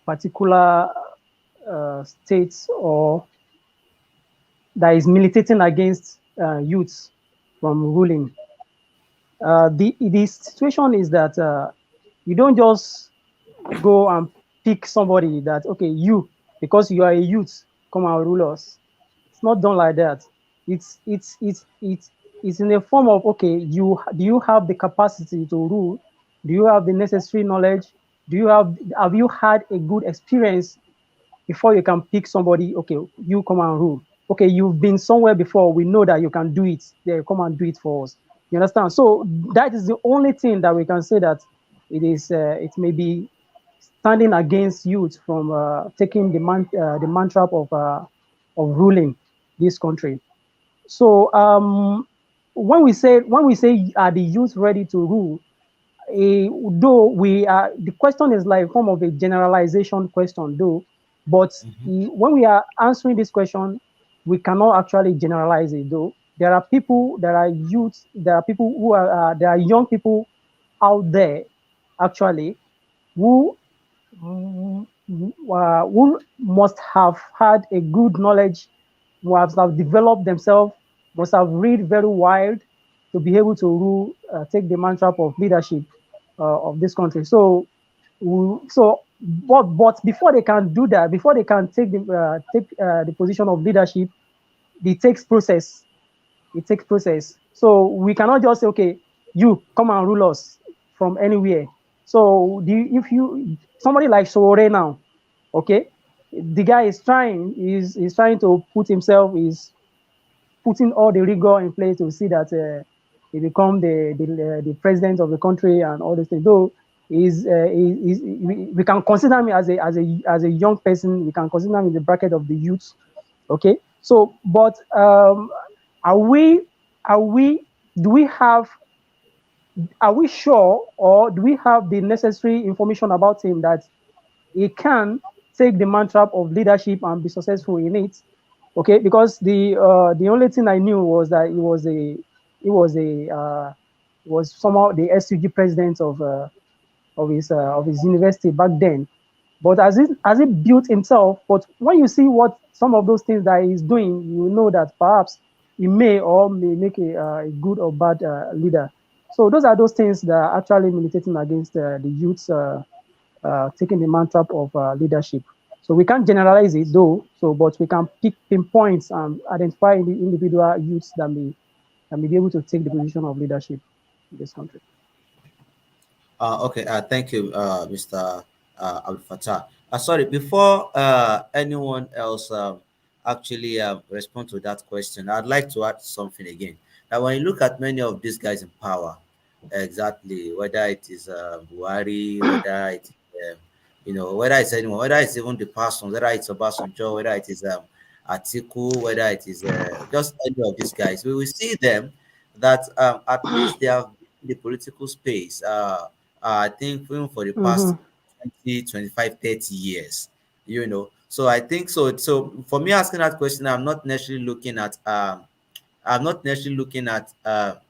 particular state or that is militating against youths from ruling. The situation is that you don't just go and pick somebody that, okay, you, because you are a youth, come and rule us. It's not done like that. It's in a form of, okay, do you have the capacity to rule? Do you have the necessary knowledge? Have you had a good experience before you can pick somebody? Okay, you come and rule. Okay, you've been somewhere before, we know that you can do it. There, come and do it for us. You understand? So that is the only thing that we can say that it may be standing against youth from taking the mantra of ruling this country. So when we say are the youth ready to rule, though we are, the question is like form of a generalization question, though, but Mhm. when we are answering this question, we cannot actually generalize it, though. there are people, there are youths, there are people who are, there are young people out there actually who who must have had a good knowledge, must have developed themselves, must have read very wide to be able to rule, take the mantra of leadership of this country. So, but before they can do that, before they can take the position of leadership, it takes process. It takes process. So we cannot just say, okay, you come and rule us from anywhere. So if you somebody like Sowore now, okay, the guy is trying to put himself, is putting all the rigor in place to see that he become the president of the country and all these things. Though we can consider him as a young person. We can consider him in the bracket of the youth. Okay, so but are we are we do we have are we sure, or do we have the necessary information about him that he can take the mantra of leadership and be successful in it? Okay, because the only thing I knew was that he was somehow the SUG president of his university back then. But as it built himself, but when you see what some of those things that he's doing, you know that perhaps he may or may make a good or bad leader. So those are those things that are actually militating against the youths taking the mantra of leadership. So we can't generalize it though. So, but we can pick pinpoints and identify the individual youths that may be able to take the position of leadership in this country. Okay, thank you, Mr. Abdul Fattah. Sorry, before anyone else actually respond to that question, I'd like to add something again. Now, when you look at many of these guys in power, exactly, whether it is Buhari, whether it whether it's anyone, whether it's even the person, whether it's Obasanjo, whether it is Atiku, whether it is just any of these guys, we will see them that at least they have been in the political space. I think even for the past Mm-hmm. 20, 25, 30 years, So I think so. So for me asking that question, I'm not necessarily looking at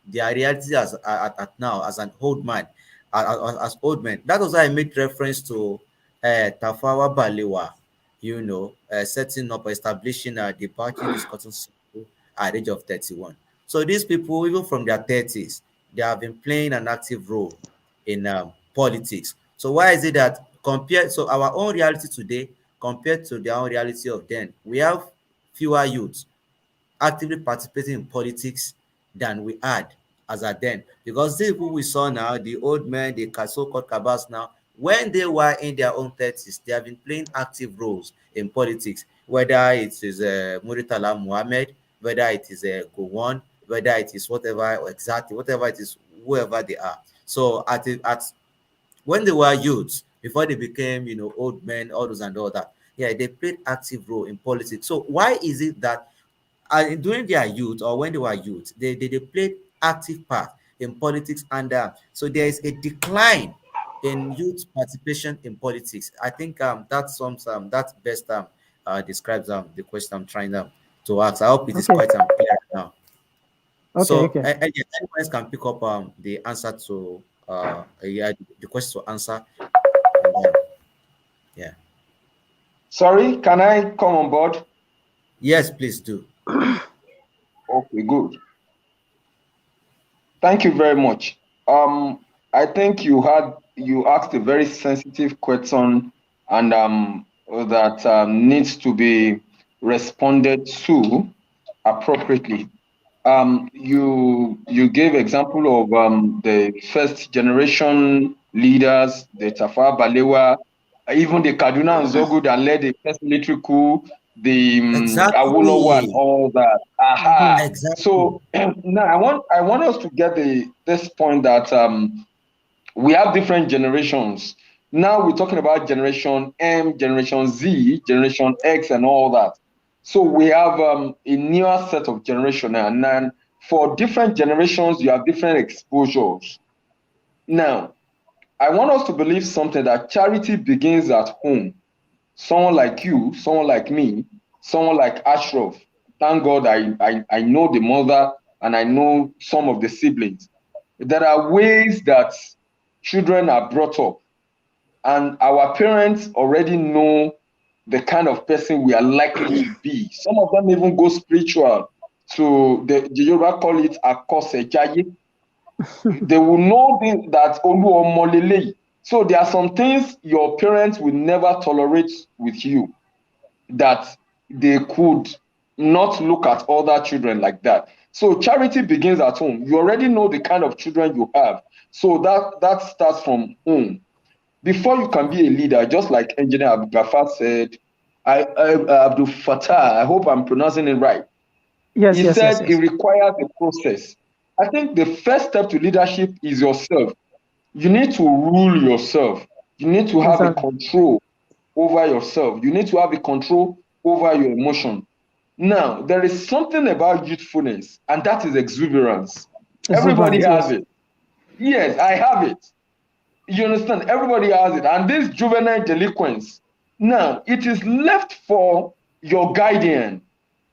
their reality as at now as an old man, as old men. That was why I made reference to Tafawa Balewa, setting up, establishing the party discussion circle at the age of 31. So these people, even from their 30s, they have been playing an active role in politics. So why is it that so our own reality today compared to their own reality of then, we have fewer youths actively participating in politics than we had as at then. Because these people we saw now, the old men, the so-called cabals now, when they were in their own 30s, they have been playing active roles in politics, whether it is Muritala Muhammad, whether it is Gowon, whether it is whatever, exactly, whatever it is, whoever they are. So at when they were youths, before they became, old men, all those and all that, yeah, they played active role in politics. So why is it that during their youth or when they were youth, they played active part in politics, and so there is a decline in youth participation in politics? I think that best describes the question I'm trying to ask. I hope it is Okay. quite clear now. Okay. So Okay. yeah, anyone else can pick up the answer to yeah, the question to answer, and then yeah. Sorry, can I come on board? Yes, please do. Okay, good. Thank you very much. I think you asked a very sensitive question, and that needs to be responded to appropriately. You gave example of the first generation leaders, the Tafawa Balewa, even the Kaduna Nzogu that led the first military coup, the Awolowo and Exactly. all that. Mm-hmm. Aha. Exactly. So now I want us to get this point that we have different generations. Now we're talking about generation M, generation Z, generation X, and all that. So we have a newer set of generation now. And for different generations, you have different exposures. Now, I want us to believe something, that charity begins at home. Someone like you, someone like me, someone like Ashraf. thank God I know the mother and I know some of the siblings. There are ways that children are brought up, and our parents already know the kind of person we are likely to be. Some of them even go spiritual. So the Yoruba call it akosejaye. They will know that Olu Omolele. So there are some things your parents will never tolerate with you, that they could not look at other children like that. So charity begins at home. You already know the kind of children you have. So that starts from home. Before you can be a leader, just like Engineer Abdul Gafar said, Abdul Fattah, I hope I'm pronouncing it right. Yes, He yes, yes, said it yes. requires a process. I think the first step to leadership is yourself. You need to rule yourself. You need to have a Exactly. control over yourself. You need to have a control over your emotion. Now, there is something about youthfulness, and that is exuberance. Everybody Exuberance, has yes. it. Yes, I have it. You understand? Everybody has it. And this juvenile delinquents, now it is left for your guardian,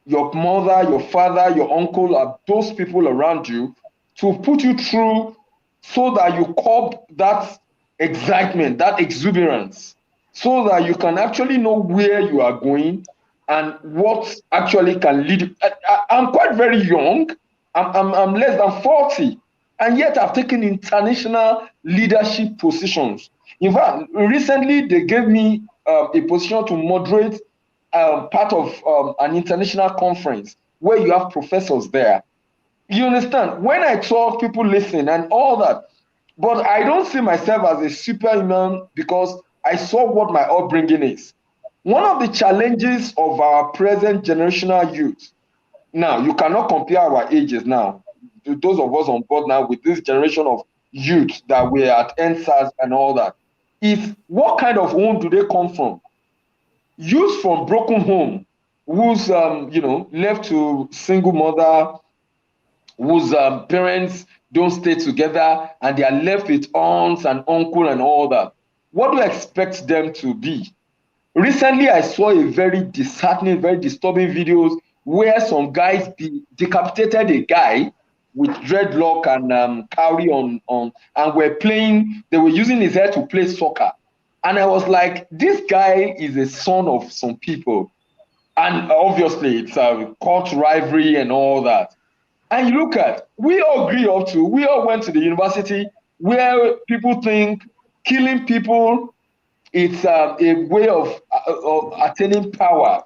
your mother, your father, your uncle, or those people around you to put you through so that you curb that excitement, that exuberance, so that you can actually know where you are going and what actually can lead you. I'm quite very young. I'm less than 40, and yet I've taken international leadership positions. In fact, recently they gave me a position to moderate part of an international conference where you have professors there. You understand? When I talk, people listen and all that. But I don't see myself as a superhuman because I saw what my upbringing is. One of the challenges of our present generational youth, now you cannot compare our ages now, those of us on board now with this generation of youth that were at NSAS and all that, is what kind of home do they come from? Youth from broken home, who's left to single mother, whose parents don't stay together, and they are left with aunts and uncle and all that. What do you expect them to be? Recently, I saw a very disheartening, very disturbing videos where some guys decapitated a guy with dreadlock and cowrie on, and were playing. They were using his head to play soccer, and I was like, this guy is a son of some people, and obviously it's a court rivalry and all that. And you look at, we all grew up to, we all went to the university where people think killing people, it's a way of attaining power.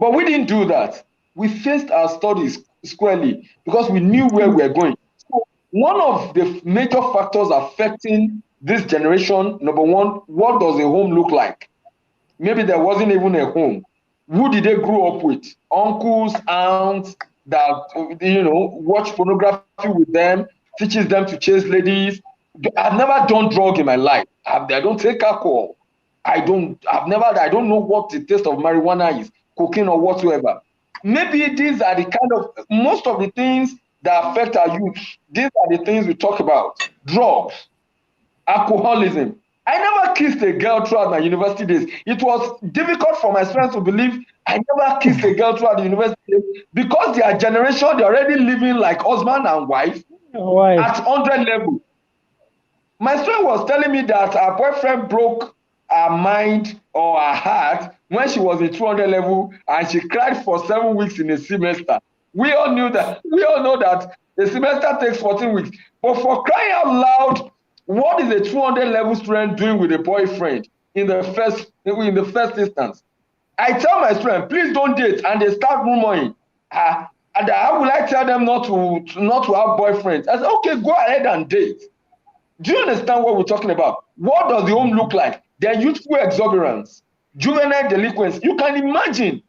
But we didn't do that. We faced our studies squarely because we knew where we were going. So one of the major factors affecting this generation, number one, what does a home look like? Maybe there wasn't even a home. Who did they grow up with? Uncles, aunts that watch pornography with them, teaches them to chase ladies. I've never done drug in my life. I don't take alcohol. I don't know what the taste of marijuana is, cocaine or whatsoever. Maybe these are the kind of, most of the things that affect our youth. These are the things we talk about. Drugs, alcoholism. I never kissed a girl throughout my university days. It was difficult for my friends to believe I never kissed a girl throughout the university days because their generation, they're already living like husband and wife Wife. at 100 level. My friend was telling me that her boyfriend broke her mind or her heart when she was in 200 level and she cried for 7 weeks in a semester. We all know that a semester takes 14 weeks. But for crying out loud, what is a 200 level student doing with a boyfriend in the first instance? I tell my students, please don't date, and they start murmuring. And how will I tell them not to have boyfriends? I said, okay, go ahead and date. Do you understand what we're talking about? What does the home look like? Their youthful exuberance, juvenile delinquents. You can imagine,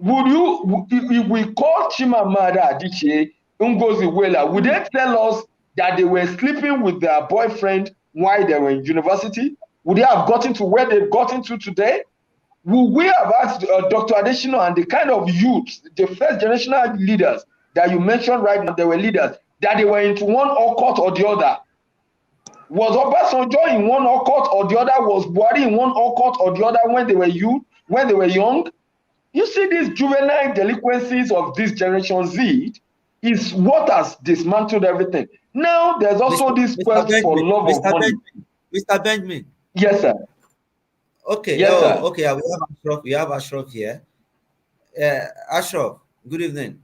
if we call Chimamanda Adichie, Ngozi Wela, would they tell us that they were sleeping with their boyfriend while they were in university? Would they have gotten to where they've gotten to today? Would we have asked Dr. Adesina and the kind of youth, the first generational leaders that you mentioned right now, they were leaders, that they were into one occult or the other? Was Obasanjo in one occult or the other? Was Buhari in one occult or the other when they were young? you see these juvenile delinquencies of this Generation Z is what has dismantled everything. Now there's also Mr. this Mr. quest for Benjamin, love of Mr. money. Benjamin, Mr. Benjamin. Yes, sir. Okay, Yes, oh, sir. okay. We have Ashraf here. Ashraf, good evening.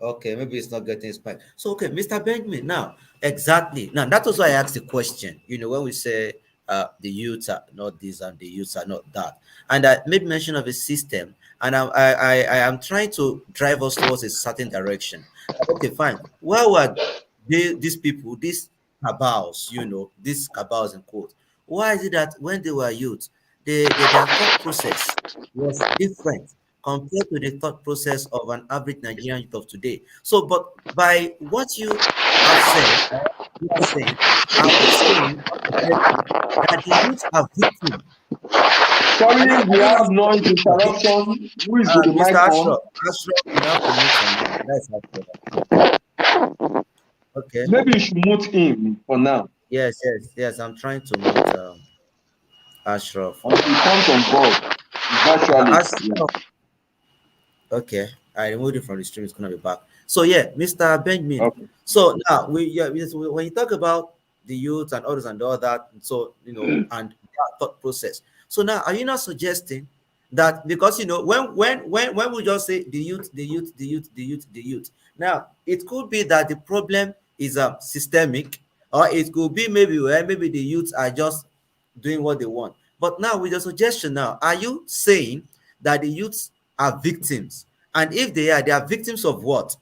Okay, maybe it's not getting spiked. So, okay, Mr. Benjamin, now, exactly. Now, that was why I asked the question, when we say the youths are not this and the youths are not that. And I made mention of a system, and I am trying to drive us towards a certain direction. Okay, fine. Why were these people, these cabals, these cabals in quote, why is it that when they were youth, their thought process was different compared to the thought process of an average Nigerian youth of today? So, but by what you have said, you are saying, are we saying or suggesting that the youth are victims? Sorry, we Are you have not noise suggesting that interruption. Who is with the Mr. mic on? Ashraf, you have to mute your mic. That's Ashraf. Okay. Maybe you should mute him for now Yes. I'm trying to mute Ashraf. until he comes on board virtually. Yeah. Ashraf. Okay, I removed it from the stream. It's gonna be back. So yeah, Mr. Benjamin. Okay. So now when you talk about the youth and others and all that, so and that thought process. So now, are you not suggesting that because when we just say the youth, the youth, the youth, the youth, the youth, now it could be that the problem is systemic, or it could be maybe where maybe the youths are just doing what they want. But now with your suggestion, now are you saying that the youths are victims? And if they are victims of what?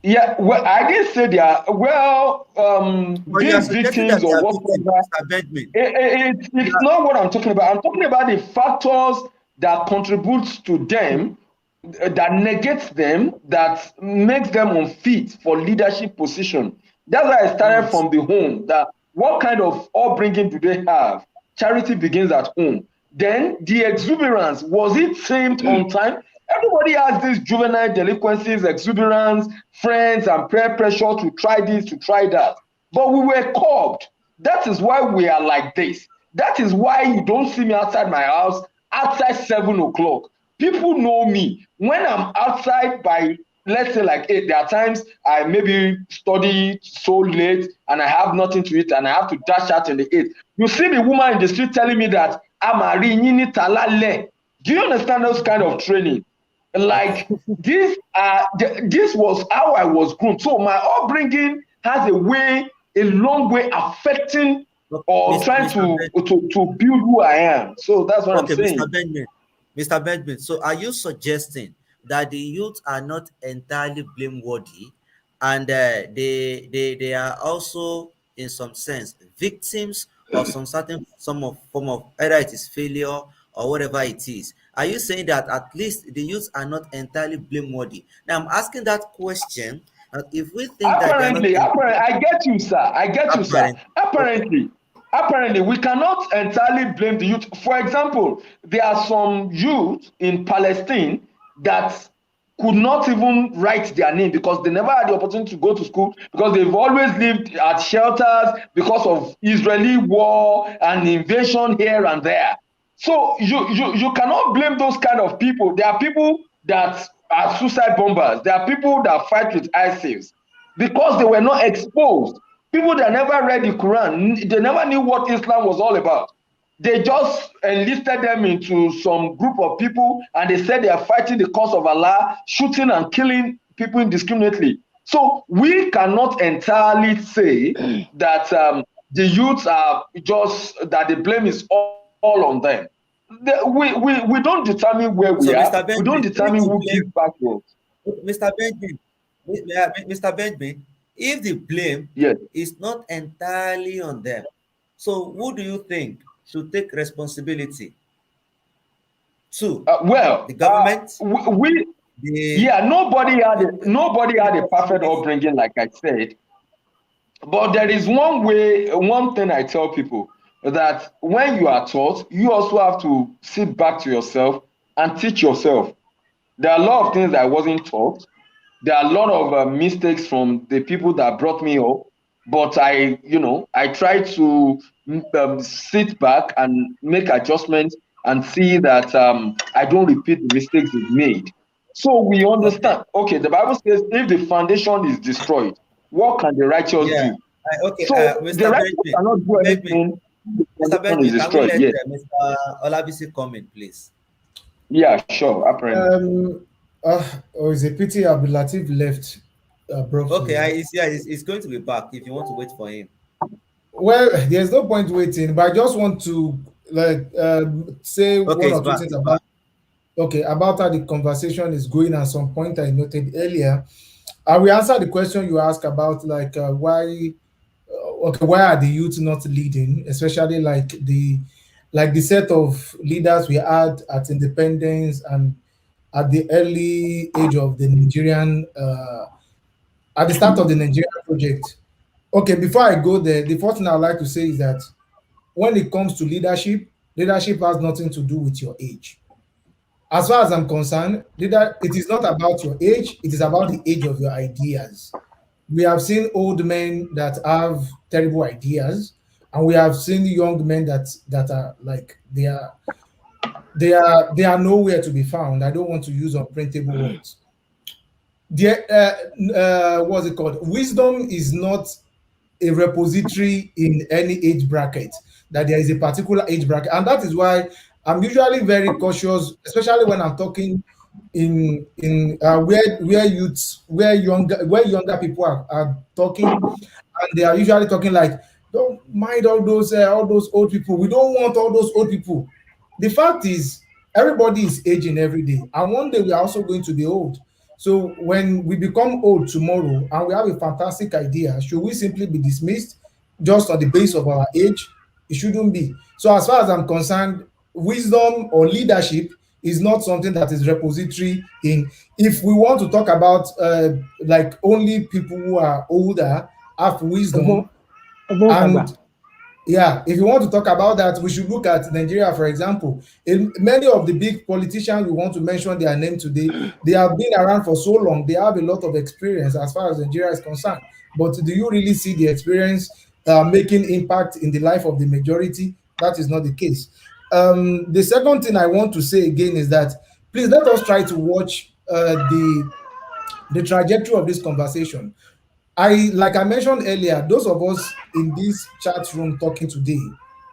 Yeah, well, I didn't say they are. Well, But you are these suggesting that victims they or are victims, whatever, Mr. Benjamin. it's not what I'm talking about. I'm talking about the factors that contribute to them, that negates them, that makes them unfit for leadership position. That's why I started from the home. That what kind of upbringing do they have? Charity begins at home. Then the exuberance, was it tamed on time? Everybody has these juvenile delinquencies, exuberance, friends, and peer pressure to try this, to try that. But we were curbed. That is why we are like this. That is why you don't see me outside my house outside 7 o'clock. People know me. When I'm outside by, let's say, like 8, there are times I maybe study so late and I have nothing to eat and I have to dash out in the 8. You see the woman in the street telling me that I'm a rinyini talale. Do you understand those kind of training? Like this was how I was groomed. So my upbringing has a long way affecting or trying to build who I am. So that's what I'm saying. Mr. Benjamin, so are you suggesting that the youth are not entirely blameworthy, and they are also in some sense victims of some certain form of either it is failure or whatever it is? Are you saying that at least the youth are not entirely blameworthy? Now I'm asking that question. If we think that they are not Apparently, I get you, sir. I get you, sir. apparent, Apparently, we cannot entirely blame the youth. For example, there are some youth in Palestine that could not even write their name because they never had the opportunity to go to school, because they've always lived at shelters because of Israeli war and invasion here and there. So you cannot blame those kind of people. There are people that are suicide bombers. There are people that fight with ISIS because they were not exposed. People that never read the Quran, they never knew what Islam was all about. They just enlisted them into some group of people and they said they are fighting the cause of Allah, shooting and killing people indiscriminately. So we cannot entirely say that the youths are just, that the blame is all on them. We don't determine where we so are. Mr. We don't Benjamin, determine who gives back to us. Mr. Benjamin, Mr. Benjamin, if the blame Yes. is not entirely on them, so who do you think should take responsibility? Two, the government, nobody had a perfect upbringing, like I said. But there is one thing I tell people, that when you are taught, you also have to sit back to yourself and teach yourself. There are a lot of things that I wasn't taught. There are a lot of mistakes from the people that brought me up. but I try to sit back and make adjustments and see that I don't repeat the mistakes they've made. So we Okay. understand. Okay, the Bible says, if the foundation is destroyed, what can the righteous Yeah. do? Okay. So the Mr. righteous Benjamin. cannot do Benjamin. anything if the Mr. foundation is Benjamin, can we destroyed. let Yes. Mr. Olabisi come in, please? Yeah, sure, apparently. Um, it's a pity Abdulatif left Okay. abruptly. He's going to be back if you want to wait for him. Well, there's no point waiting, but I just want to say Okay, one he's or two back. things He's back. about how the conversation is going. At some point, I noted earlier, I will answer the question you asked about why. Okay, why are the youth not leading, especially like the set of leaders we had at independence and at the early age of the Nigerian at the start of the Nigerian project. Okay, before I go there, the first thing I'd like to say is that when it comes to leadership, leadership has nothing to do with your age. As far as I'm concerned, leader, it is not about your age, it is about the age of your ideas. We have seen old men that have terrible ideas, and we have seen young men that are like they are nowhere to be found. I don't want to use unprintable words. What's it called? Wisdom is not a repository in any age bracket, that there is a particular age bracket, and that is why I'm usually very cautious, especially when I'm talking in where youths where younger people are talking, and they are usually talking like, don't mind all those old people, we don't want all those old people. The fact is, everybody is aging every day, and one day we are also going to be old. So when we become old tomorrow and we have a fantastic idea, should we simply be dismissed just on the basis of our age? It shouldn't be. So as far as I'm concerned, wisdom or leadership is not something that is repository in. If we want to talk about like only people who are older have Ogun, wisdom, Ogun Tagba. and yeah, if you want to talk about that, we should look at Nigeria, for example. In many of the big politicians we want to mention their name today, they have been around for so long, they have a lot of experience as far as Nigeria is concerned. But do you really see the experience making impact in the life of the majority? That is not the case. The second thing I want to say again is that please let us try to watch the trajectory of this conversation. Like I mentioned earlier, those of us in this chat room talking today,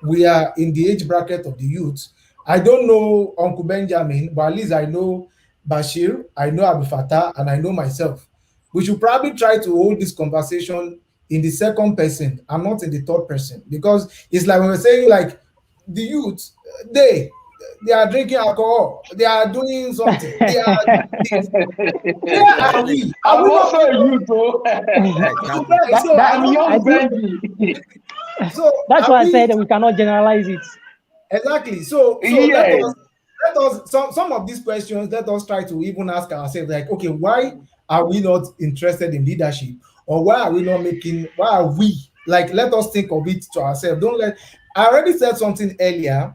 we are in the age bracket of the youth. I don't know Uncle Benjamin, but at least I know Bashir, I know Abu Fatah, and I know myself. We should probably try to hold this conversation in the second person and not in the third person, because it's like when we're saying like the youth, they they are drinking alcohol, they are doing something, they are this. Where are Benjamin, we? Are I'm we not also being a youth, though. exactly. so that I'm I don't I young do. Benji. so That's are why I we said that we cannot generalize it. exactly so Yes. let us some of these questions, let us try to even ask ourselves like, okay, why are we not interested in leadership, or why are we like, let us think of it to ourselves. Don't let I already said something earlier.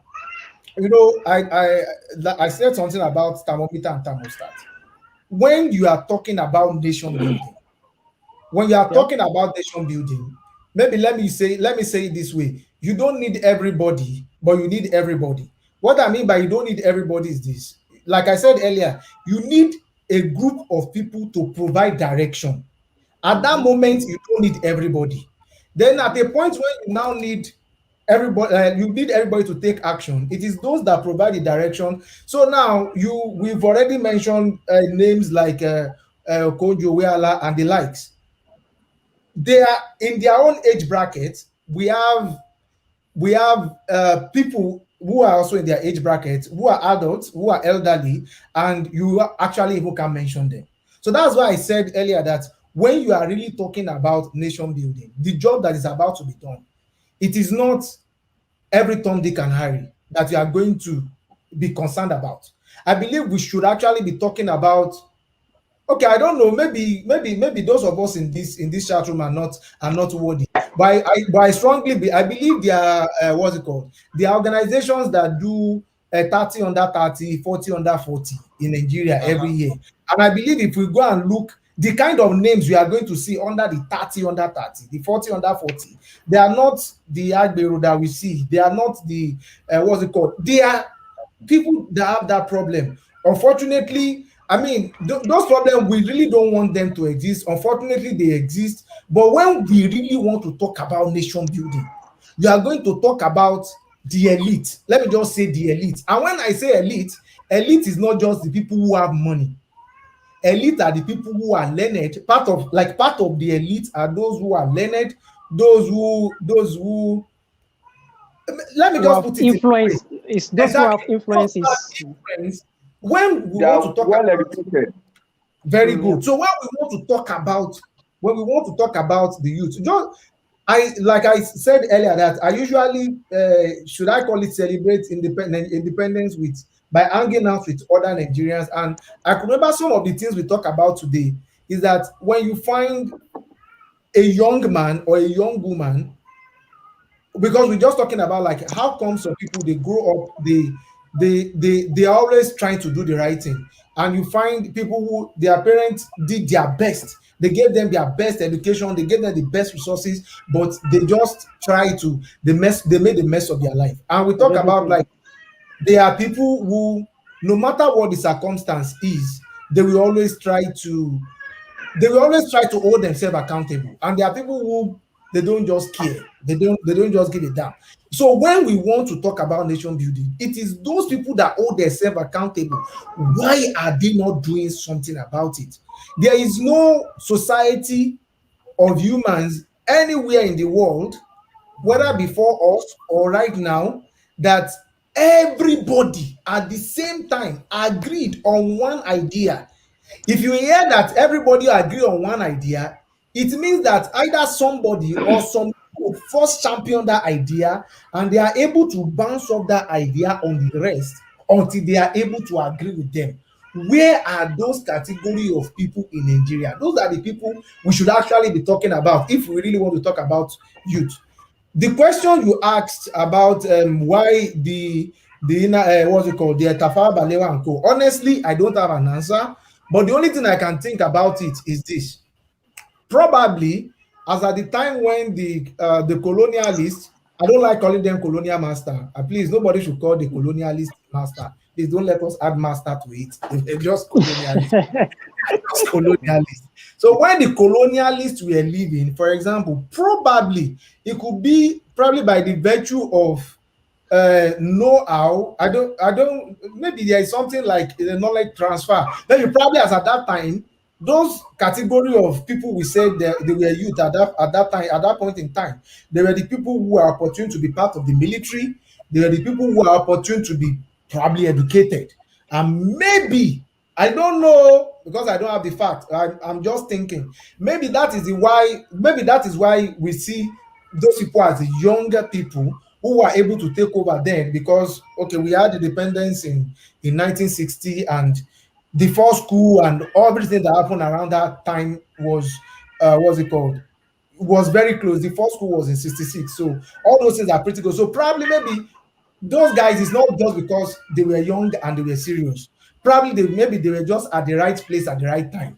I said something about thermometer and thermostat. When you are talking about nation building, when you are Yeah. talking about nation building, maybe let me say it this way: you don't need everybody, but you need everybody. What I mean by you don't need everybody is this: like I said earlier, you need a group of people to provide direction. At that Mhm. moment, you don't need everybody. Then at a point when you now need everybody, you need everybody to take action. It is those that provide the direction. So now we've already mentioned names like Kojo Weala and the likes. They are in their own age bracket. We have people who are also in their age bracket, who are adults, who are elderly, and you actually even can mention them. So that's why I said earlier that when you are really talking about nation building, the job that is about to be done, it is not every Tom, Dick, and Harry that you are going to be concerned about. I believe we should actually be talking about. Okay, I don't know. Maybe those of us in this chat room are not worthy. But I strongly I believe there are what's it called? There are organizations that do 30 under 30, 40 under 40 in Nigeria every Uh-huh. year. And I believe if we go and look the kind of names you are going to see under the 30 under 30, the 40 under 40, they are not the Agbero that we see. They are not the what's it called? They are people that have that problem. Unfortunately, I mean, those problems we really don't want them to exist. Unfortunately, they exist. But when we really want to talk about nation building, you are going to talk about the elite. Let me just say the elite. And when I say elite, elite is not just the people who have money. Elite are the people who are learned. Part of the elite are those who are learned, those who let me who just have put it in a way. influence is those who have Exactly. Those who have influences. influence. When we They want are to talk well about educated. very Yeah. good. So when we want to talk about the youth, just I like I said earlier that I usually should I call it celebrate independence with by hanging out with other Nigerians, and I could remember some of the things we talk about today is that when you find a young man or a young woman, because we're just talking about like how come some people they grow up they are always trying to do the right thing, and you find people who their parents did their best, they gave them their best education, they gave them the best resources, but they just they made a mess of their life. And we Of talk about everything. like there are people who, no matter what the circumstance is, they will always try to hold themselves accountable. And there are people who they don't just care. They don't just give a damn. So when we want to talk about nation building, it is those people that hold themselves accountable. Why are they not doing something about it? There is no society of humans anywhere in the world, whether before us or right now, that everybody at the same time agreed on one idea. If you hear that everybody agree on one idea, it means that either somebody or some people first champion that idea and they are able to bounce off that idea on the rest until they are able to agree with them. Where are those category of people in Nigeria? Those are the people we should actually be talking about if we really want to talk about youth. The question you asked about why what's it called, the Tafawa Balewa and co. Honestly, I don't have an answer, but the only thing I can think about it is this: probably as at the time when the colonialists, I don't like calling them colonial master. Please, nobody should call the colonialist master. Please don't let us add master to it. They're just colonialists. Just colonialists. So when the colonialists were living, for example, probably it could be probably by the virtue of know-how. I don't maybe there is something like the knowledge transfer. Maybe probably as at that time, those category of people we said they were youth at that time, at that point in time, they were the people who were opportune to be part of the military, they were the people who were opportune to be probably educated. And maybe I don't know because I don't have the fact. I'm just thinking. Maybe that is why we see those people as the younger people who were able to take over then, because okay, we had independence in 1960, and the first school and everything that happened around that time was what's it called, was very close. The first school was in 66, so all those things are pretty good. So probably maybe those guys, is not just because they were young and they were serious. Probably they were just at the right place at the right time.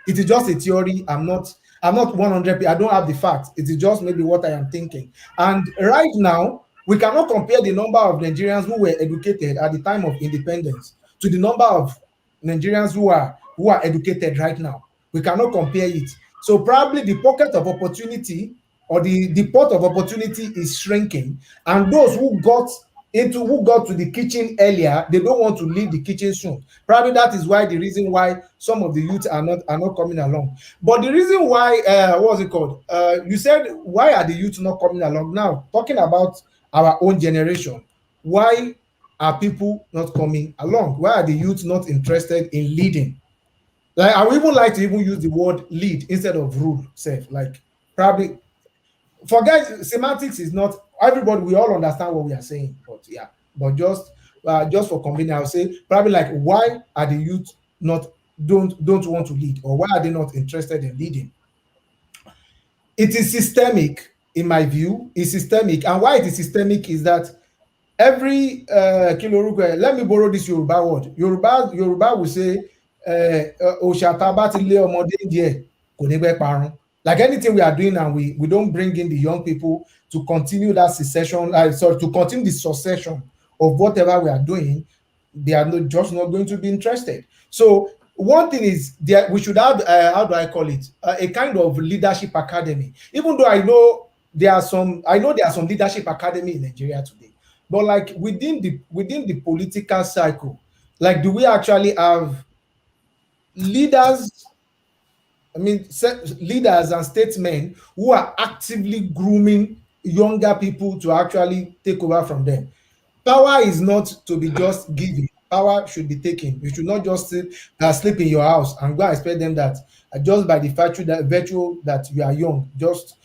It is just a theory. I'm not 100. I don't have the facts. It is just maybe what I am thinking. And right now, we cannot compare the number of Nigerians who were educated at the time of independence to the number of Nigerians who are educated right now. We cannot compare it. So probably the pocket of opportunity or the pot of opportunity is shrinking, and those who got to the kitchen earlier, they don't want to leave the kitchen soon. Probably that is why the reason why some of the youth are not coming along. But the reason why, what's it called? You said why are the youth not coming along? Now talking about our own generation, why are people not coming along? Why are the youth not interested in leading? Like I would even like to even use the word lead instead of rule. Self, like probably forget semantics is not everybody. We all understand what we are saying, but yeah, but just for convenience, I'll say probably like why are the youth not don't want to lead, or why are they not interested in leading? It is systemic, in my view. It's systemic, and why it is systemic is that every let me borrow this Yoruba word. Yoruba will say òòṣà tá a bá ti lé ọmọdé díẹ̀ kò ní pẹ́ parun. Like anything we are doing and we don't bring in the young people to continue that succession, sorry, to continue the succession of whatever we are doing, they are not, just not going to be interested. So one thing is there we should have how do I call it, a kind of leadership academy. Even though I know there are some leadership academy in Nigeria today, but like within the political cycle, like do we actually have leaders, I mean, leaders and statesmen who are actively grooming younger people to actually take over from them? Power is not to be just given. Power should be taken. You should not just sleep in your house and go and expect them that just by the virtue that you are young, just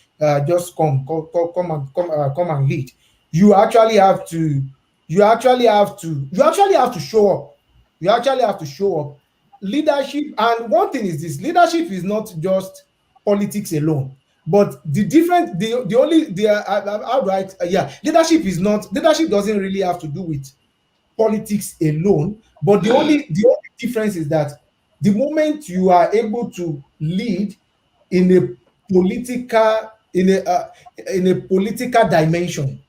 come and lead. You actually have to. You actually have to. You actually have to show up. You actually have to show up. Leadership, and one thing is this: leadership is not just politics alone. But the different, the only, the how do I, yeah, leadership doesn't really have to do with politics alone. But the only difference is that the moment you are able to lead in a political in a political dimension,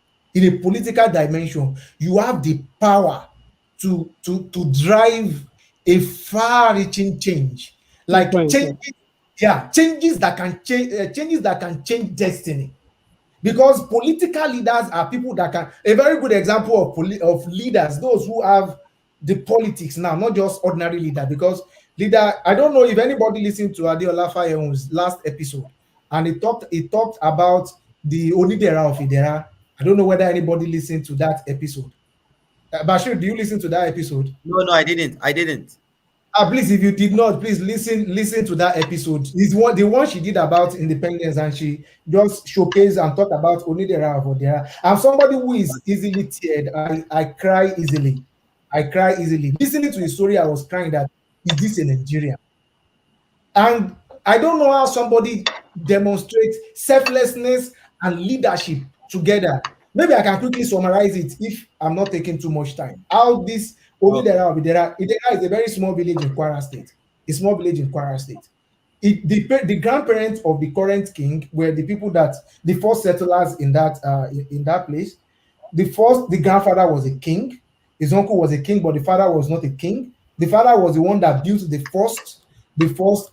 you have the power to drive a far-reaching change, like Influence, yeah. changes, yeah, changes that can change destiny. Because political leaders are people that can. A very good example of leaders, those who have the politics now, not just ordinary leader. Because leader, I don't know if anybody listened to Adeola Fayehun's last episode, and he talked about the Onidera of Idera. I don't know whether anybody listened to that episode. Bashir, do you listen to that episode? No, no, I didn't. I didn't. Please, if you did not, please listen to that episode. It's the one she did about independence, and she just showcased and talked about Onidera of Odera. I'm somebody who is easily teared. I cry easily. I cry easily. Listening to his story, I was crying that, is this a Nigerian? And I don't know how somebody demonstrates selflessness and leadership together. Maybe I can quickly summarize it if I'm not taking too much time. How this Okay. Idera is a very small village in Kwara State. A small village in Kwara State. The grandparents of the current king were the people that the first settlers in that place. The grandfather was a king. His uncle was a king, but the father was not a king. The father was the one that built the first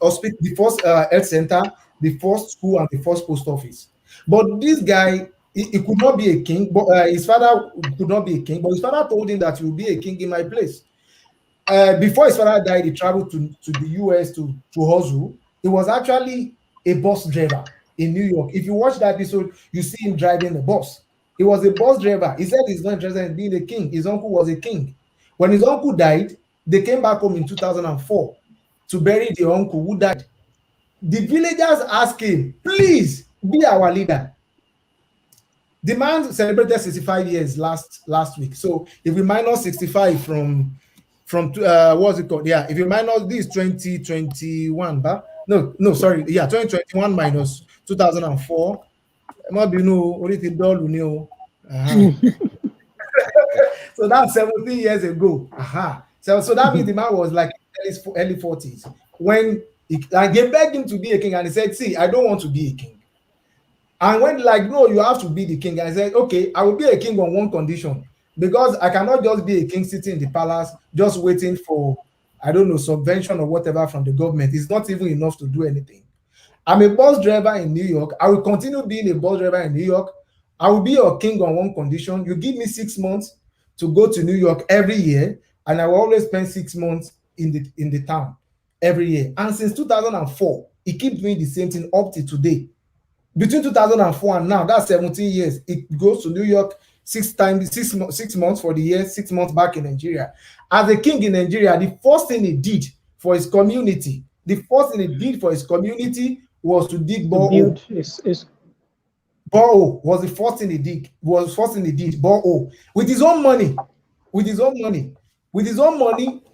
hospital, the first health center, the first school, and the first post office. But this guy, he could not be a king, but his father could not be a king. But his father told him that you will be a king in my place. Before his father died, he traveled to the US to hustle. He was actually a bus driver in New York. If you watch that episode, you see him driving the bus. He was a bus driver. He said he's not interested in being a king. His uncle was a king. When his uncle died, they came back home in 2004 to bury the uncle who died. The villagers asked him, please be our leader. The man celebrated 65 years last week. So if we minus 65 from what's it called? Yeah, if you minus this 2021, but no, sorry, yeah, 2021 minus 2004. Might be no only the dollar new. So that's 17 years ago. So that means the man was like early 40s when they begged him to be a king, and he said, see, I don't want to be a king. And when like, no, you have to be the king. And I said, okay, I will be a king on one condition, because I cannot just be a king sitting in the palace just waiting for, I don't know, subvention or whatever from the government. It's not even enough to do anything. I'm a bus driver in New York. I will continue being a bus driver in New York. I will be your king on one condition. You give me 6 months to go to New York every year, and I will always spend 6 months in the town every year. And since 2004, he keeps doing the same thing up to today. Between 2004 and now, that's 17 years. It goes to New York 6 months for the year, 6 months back in Nigeria. As a king in Nigeria, the first thing he did for his community, was to dig borehole. Borehole was the first thing he did. Borehole with his own money.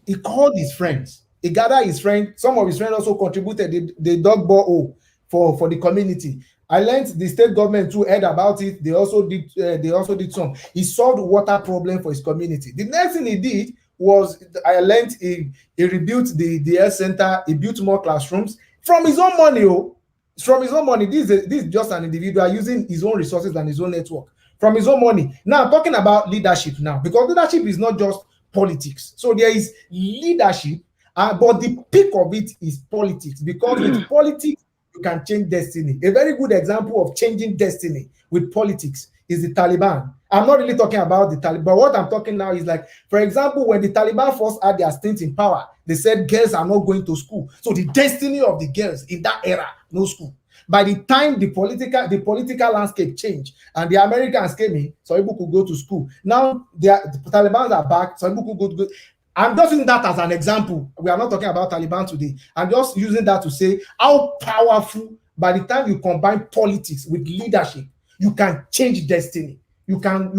He called his friends. He gathered his friends. Some of his friends also contributed. They dug borehole for the community. I learned the state government too heard about it. They also did some. He solved water problem for his community. The next thing he did was, I learned he rebuilt the health center, he built more classrooms from his own money. Oh, from his own money. This is just an individual using his own resources and his own network from his own money. Now talking about leadership now, because leadership is not just politics. So there is leadership, but the peak of it is politics, because with politics you can change destiny. A very good example of changing destiny with politics is the Taliban. I'm not really talking about the Taliban, but what I'm talking now is like, for example, when the Taliban first had their stint in power, they said girls are not going to school. So the destiny of the girls in that era, no school. By the time the political landscape changed and the Americans came in, some people could go to school. Now the Taliban are back, some people could go. I'm just using that as an example. We are not talking about Taliban today. I'm just using that to say how powerful, by the time you combine politics with leadership, you can change destiny. You can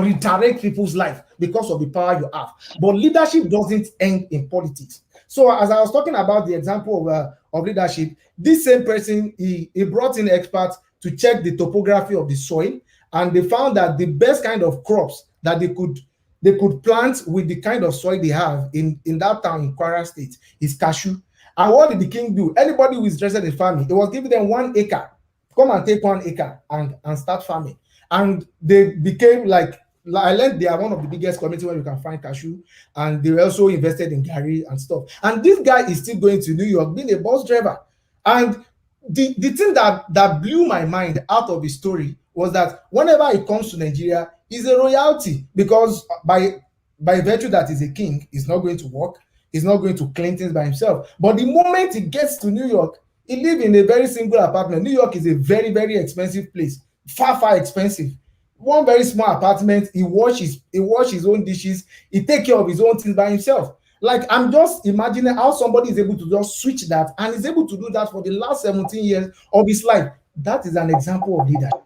redirect people's life because of the power you have. But leadership doesn't end in politics. So as I was talking about the example of leadership, this same person, he brought in experts to check the topography of the soil, and they found that the best kind of crops that they could plant with the kind of soil they have in that town in Kwara State is cashew. And what did the king do? Anybody who is interested in farming, he was giving them 1 acre. Come and take 1 acre and start farming. And they became like I learned they are one of the biggest communities where you can find cashew, and they also invested in Gary and stuff. And this guy is still going to New York, being a bus driver. And the thing that blew my mind out of his story was that whenever he comes to Nigeria, he's a royalty, because by virtue that he's a king, he's not going to work, he's not going to clean things by himself. But the moment he gets to New York, he lives in a very single apartment. New York is a very, very expensive place, far expensive. One very small apartment, he wash his own dishes, he take care of his own things by himself. Like, I'm just imagining how somebody is able to just switch that, and is able to do that for the last 17 years of his life. That is an example of leadership.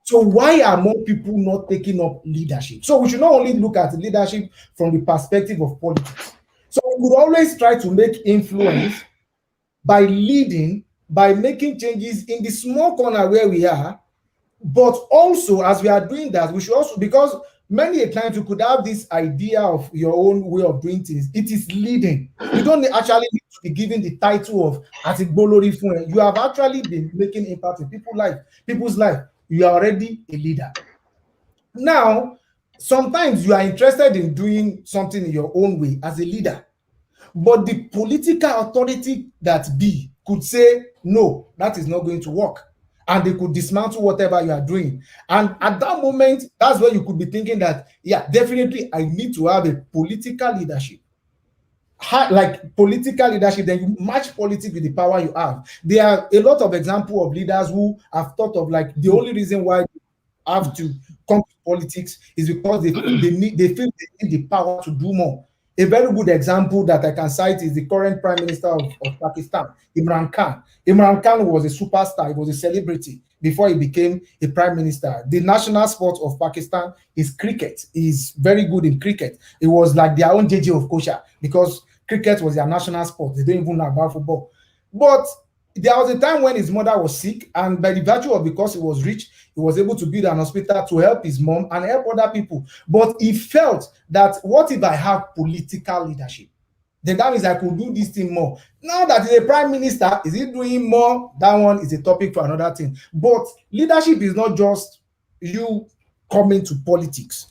So why are more people not taking up leadership? So we should not only look at leadership from the perspective of politics. So we would always try to make influence by leading, by making changes in the small corner where we are. But also, as we are doing that, we should also, because many a times you could have this idea of your own way of doing things. It is leading. You don't actually need to be given the title of Atigbolori Fun. You have actually been making impact in people's life. You are already a leader. Now, sometimes you are interested in doing something in your own way as a leader, but the political authority that be could say, no, that is not going to work. And they could dismantle whatever you are doing. And at that moment, that's where you could be thinking that, yeah, definitely I need to have a political leadership. Like political leadership, then you match politics with the power you have. There are a lot of examples of leaders who have thought of like the only reason why they have to come to politics is because they feel they need the power to do more. A very good example that I can cite is the current Prime Minister of Pakistan, Imran Khan. Imran Khan was a superstar, he was a celebrity before he became a Prime Minister. The national sport of Pakistan is cricket. He's very good in cricket. It was like their own JJ of Kosha, because cricket was their national sport. They don't even know about football. But there was a time when his mother was sick, and by the virtue of because he was rich, he was able to build an hospital to help his mom and help other people. But he felt that, what if I have political leadership? Then that means I could do this thing more. Now that he's a prime minister, is he doing more? That one is a topic for another thing. But leadership is not just you coming to politics.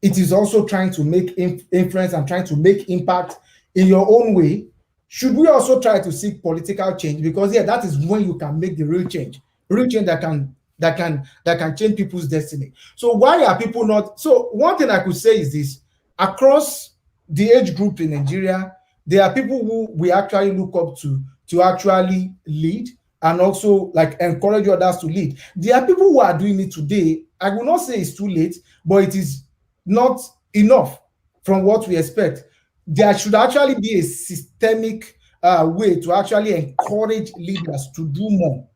It is also trying to make influence and trying to make impact in your own way. Should we also try to seek political change? Because yeah, that is when you can make the real change that can change people's destiny. So why are people not? So one thing I could say is this: across the age group in Nigeria, there are people who we actually look up to actually lead, and also like encourage others to lead. There are people who are doing it today. I will not say it's too late, but it is not enough from what we expect. There should actually be a systemic way to actually encourage leaders to do more.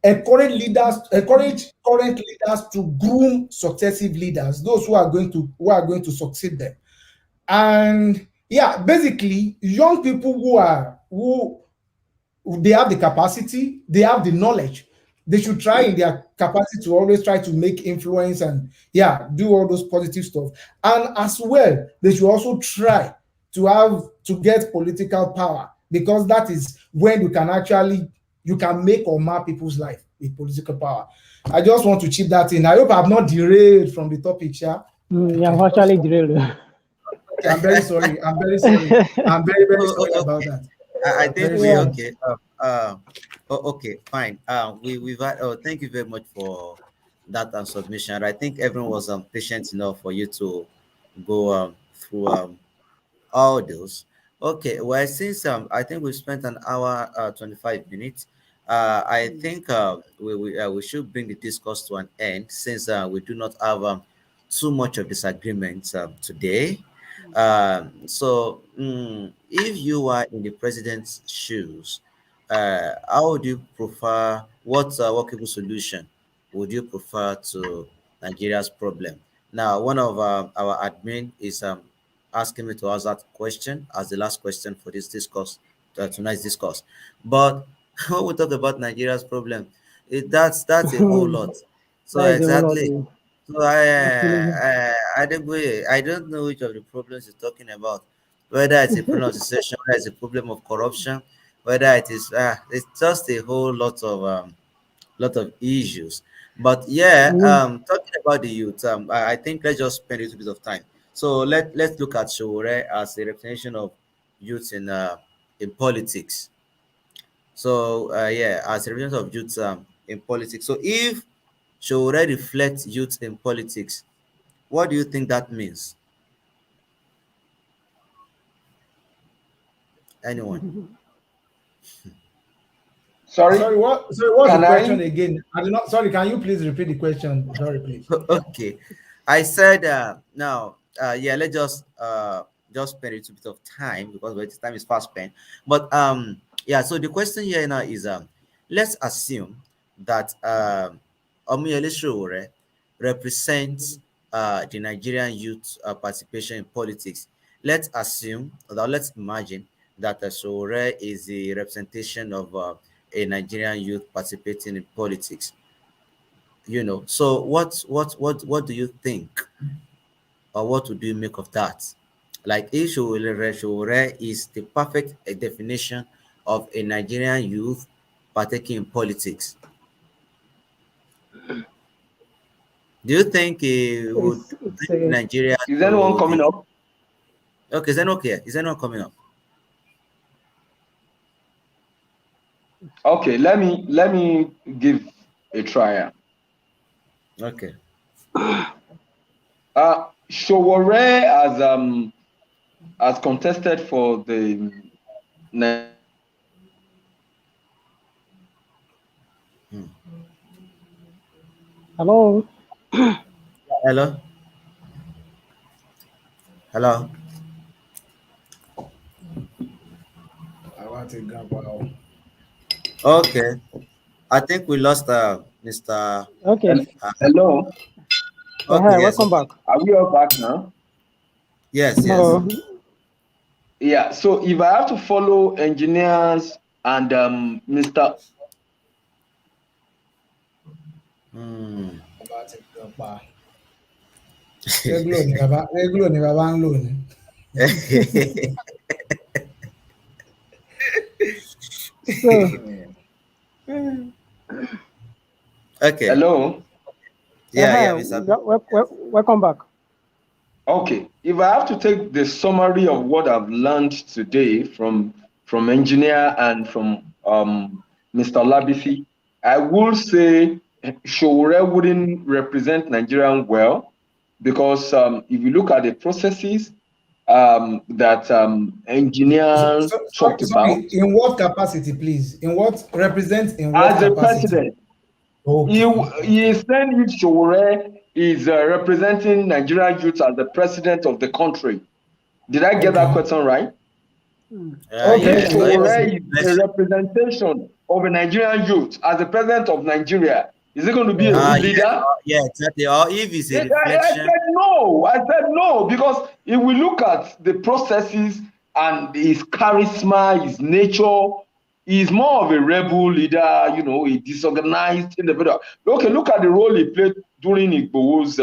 Encourage current leaders to groom successive leaders, those who are going to succeed them. And yeah, basically, young people who they have the capacity, they have the knowledge they should try in their capacity to always try to make influence and yeah, do all those positive stuff. And as well, they should also try to get political power, because that is when you can make or mar people's life with political power. I just want to chip that in. I hope I'm not derailed from the topic, yeah. Yeah, Okay, I'm just actually drilled. okay. I'm very sorry. I'm very sorry. I'm very, very sorry about Okay. that. I I'm think very we Yeah. sorry. okay. Okay, fine. We've had. Oh, thank you very much for that submission. I think everyone was patient enough for you to go through all those. Okay. Well, since I think we've spent an hour 25 minutes. I think we should bring the discourse to an end, since we do not have too much of disagreement today. If you are in the president's shoes, how would you prefer, what workable solution would you prefer to Nigeria's problem? Now, one of our admin is asking me to ask that question as the last question for this discourse, tonight's discourse. But when we talk about Nigeria's problem, that's a whole lot. So That is a whole lot. exactly. So Actually, I don't know which of the problems you're talking about. Whether it's a problem of secession, whether it's a problem of corruption, whether it's just a whole lot of issues. But yeah, we, talking about the youth, I think let's just spend a little bit of time. So let's look at Shore as a representation of youth in politics. So yeah, as a representative of youth in politics. So if Shore reflects youth in politics, what do you think that means? Anyone? Sorry, Sorry, what? Sorry, what's the can question I? again? I did not. Sorry, can you please repeat the question? Sorry, please. Okay, I said now yeah, let's just spend a little bit of time, because the time is fast spent. But yeah, so the question here now is let's assume that Omoyele Sowore represents the Nigerian youth participation in politics. Let's assume, or let's imagine that Sowore is the representation of a Nigerian youth participating in politics. So what do you think, or what would you make of that? Like, if Sowore is the perfect definition of a Nigerian youth partaking in politics, do you think he would it's bring Nigeria Is anyone to coming the... up? Okay, is that okay? Is anyone coming up? Okay, let me give a try. Okay. Showore has contested for the Hmm. hello. Hello. Hello. I want to go. Okay, I think we lost Mr. Okay. Uh, Hello, okay, Hi, yes, welcome okay. back. are we all back now? Yes, yes. No, Yeah. So if I have to follow engineers and Mr. Hmm. About to go. Regular ni baba ń lò ní. so Okay. Hello. Yeah, hi, yeah, Mr. welcome back. Okay. If I have to take the summary of what I've learned today from engineer and from Mr. Labisi, I will say Showore wouldn't represent Nigerian well, because if you look at the processes that engineer Sorry, talked about sorry. In what capacity, please? In what represent? In what as a capacity? president, he Okay, he okay, is saying if Showore is representing Nigerian youth as the president of the country. Did I get that okay, question right? okay. If Yes. So Yeah, if it's Showore a okay, is a reflection, representation of a Nigerian youth as the president of Nigeria, is he going to be a good okay. yes, leader? yeah, exactly. Or if it's a I reflection, said no. I said no, because if we look at the processes and his charisma, his nature, He's more of a rebel leader, a disorganized individual. Okay, look at the role he played during Igbo's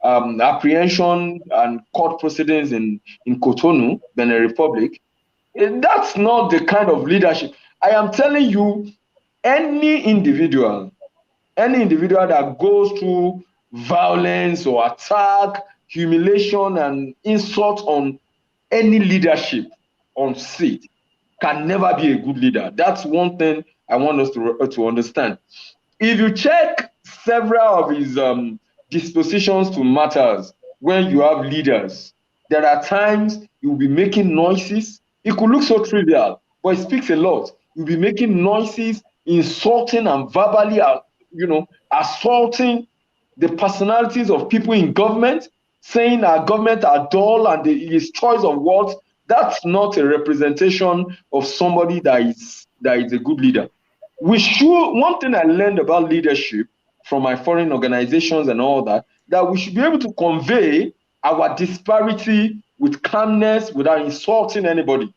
apprehension and court proceedings in Cotonou, Benin Republic. That's not the kind of leadership. I am telling you, any individual that goes through violence or attack, humiliation, and insult on any leadership on seat can never be a good leader. That's one thing I want us to understand. If you check several of his dispositions to matters, when you have leaders, there are times you'll be making noises. It could look so trivial, but it speaks a lot. You'll be making noises, insulting and verbally, assaulting the personalities of people in government, saying our government are dull and his choice of words. That's not a representation of somebody that is a good leader. One thing I learned about leadership from my foreign organizations and all that we should be able to convey our disparity with calmness without insulting anybody.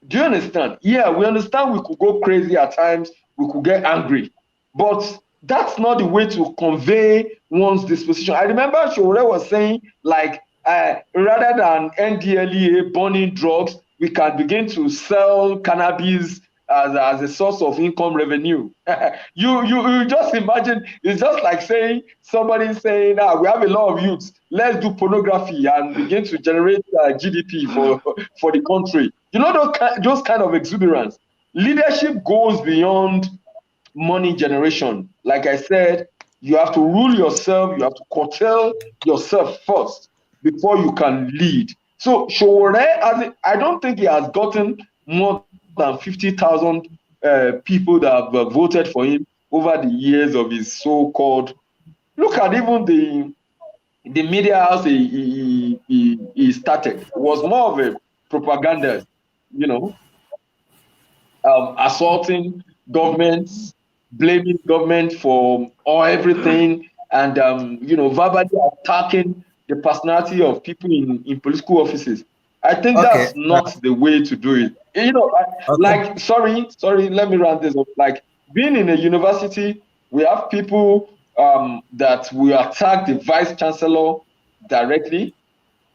Do you understand? Yeah, we understand we could go crazy at times, we could get angry, but that's not the way to convey one's disposition. I remember Shore was saying, like, rather than NDLEA burning drugs, we can begin to sell cannabis as a source of income revenue. you just imagine, it's just like saying, somebody saying, we have a lot of youths, let's do pornography and begin to generate GDP for the country. Those kind of exuberance. Leadership goes beyond money generation. Like I said, you have to rule yourself, you have to curtail yourself first before you can lead. So Showore, I don't think he has gotten more than 50,000 people that have voted for him over the years of his so-called. Look at even the media house he started. It was more of a propaganda, assaulting governments, blaming government for everything, and verbally attacking the personality of people in political offices. I think Okay. that's not the way to do it. Okay. Like, sorry, let me round this up. Like, being in a university, we have people that will attack the vice chancellor directly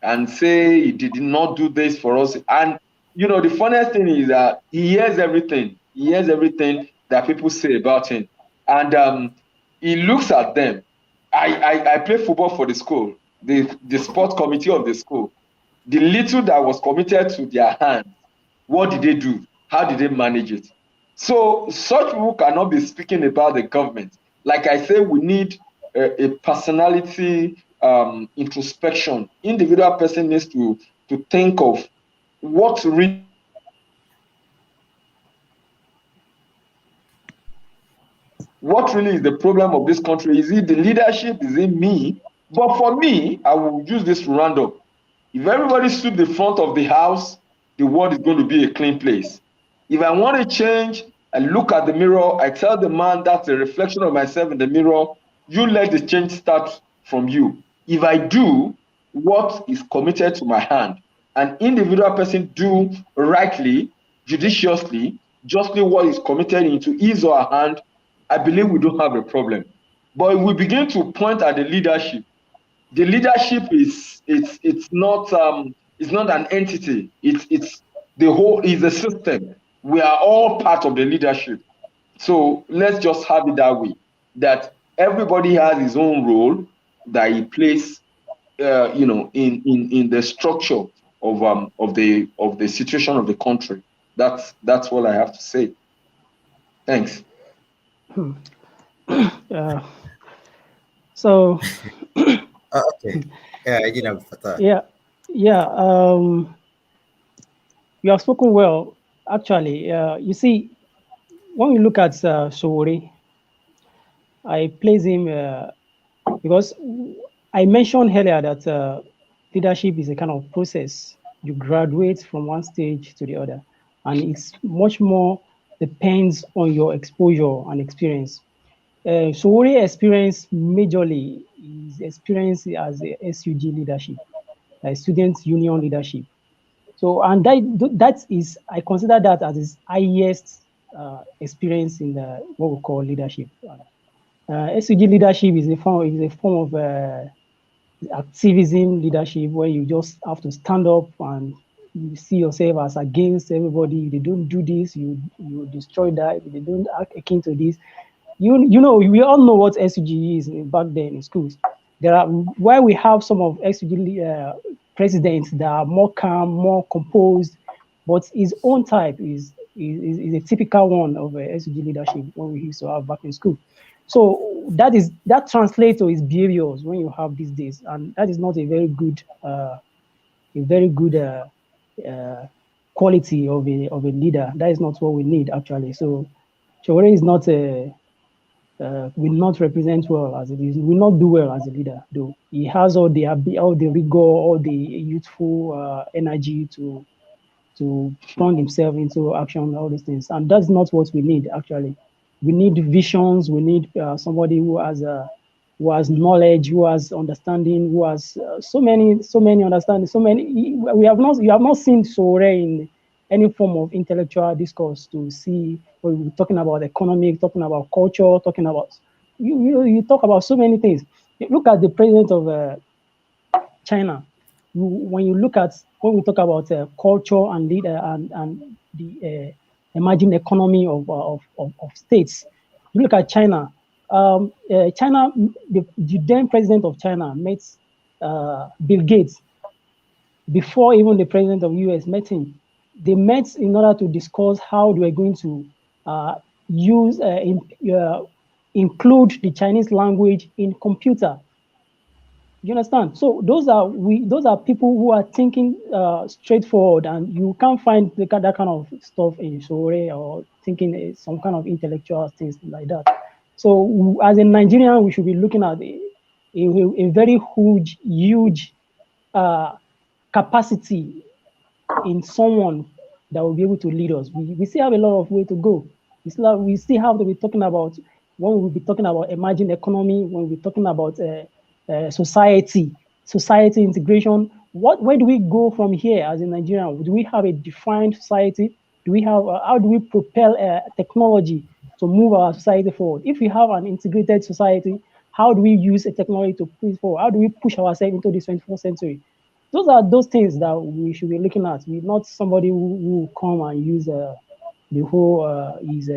and say he did not do this for us. And the funniest thing is that he hears everything. He hears everything that people say about him, and he looks at them. I play football for the school, the sport committee of the school. The little that was committed to their hands, what did they do? How did they manage it? So such people cannot be speaking about the government. Like I say, we need a personality introspection. Individual person needs to think of what really is the problem of this country. What really is the problem of this country? Is it the leadership? Is it me? But for me, I will use this random. If everybody stood the front of the house, the world is going to be a clean place. If I want to change, I look at the mirror, I tell the man that's a reflection of myself in the mirror, you let the change start from you. If I do what is committed to my hand, an individual person do rightly, judiciously, justly what is committed into his or her hand, I believe we don't have a problem. But if we begin to point at the leadership it's not an entity. It's the whole is a system. We are all part of the leadership. So let's just have it that way. That everybody has his own role that he plays, in the structure of the situation of the country. That's what I have to say. Thanks. Uh, so Okay. Yeah, Fatah. yeah, yeah. You have spoken well. Actually, you see, when we look at Sowore, I place him because I mentioned earlier that leadership is a kind of process. You graduate from one stage to the other, and it's much more depends on your exposure and experience. Sowore experience majorly is experience as a SUG leadership, like student union leadership. So, and that is, I consider that as his highest experience in the what we call leadership. SUG leadership is a form of activism leadership where you just have to stand up and you see yourself as against everybody. If they don't do this, you destroy that. If they don't act akin to this, you know, we all know what SUG is back then in schools. There are why we have some of SUG presidents that are more calm, more composed, but his own type is a typical one of SUG leadership when we used to have back in school. So that translates to his behaviors when you have these days, and that is not a very good uh, quality of a leader. That is not what we need actually. So Chowore is not a will not represent well as it is, will not do well as a leader, though he has all the rigor, all the youthful energy to plunge himself into action, all these things. And that's not what we need, actually. We need visions. We need somebody who has knowledge, who has understanding, who has so many understanding, so many. You have not seen Sore in any form of intellectual discourse to see when we're talking about economic, talking about culture, talking about you talk about so many things. Look at the president of China. When you look at when we talk about culture and leader and the emerging economy of states, you look at China. China, the then president of China met Bill Gates before even the president of US met him. They met in order to discuss how they were going to uh, use include the Chinese language in computer. You understand? So those are people who are thinking straightforward, and you can't find that kind of stuff in Shore or thinking some kind of intellectual things like that. So as a Nigerian, we should be looking at a very huge uh, capacity in someone that will be able to lead us. We still have a lot of way to go. We still have to be talking about when we'll be talking about emerging economy, when we're talking about society integration. Where do we go from here as a Nigerian? Do we have a defined society? Do we have how do we propel technology to move our society forward? If we have an integrated society, how do we use a technology to push forward? How do we push ourselves into the 21st century? Those are those things that we should be looking at. We're not somebody who come and use the whole is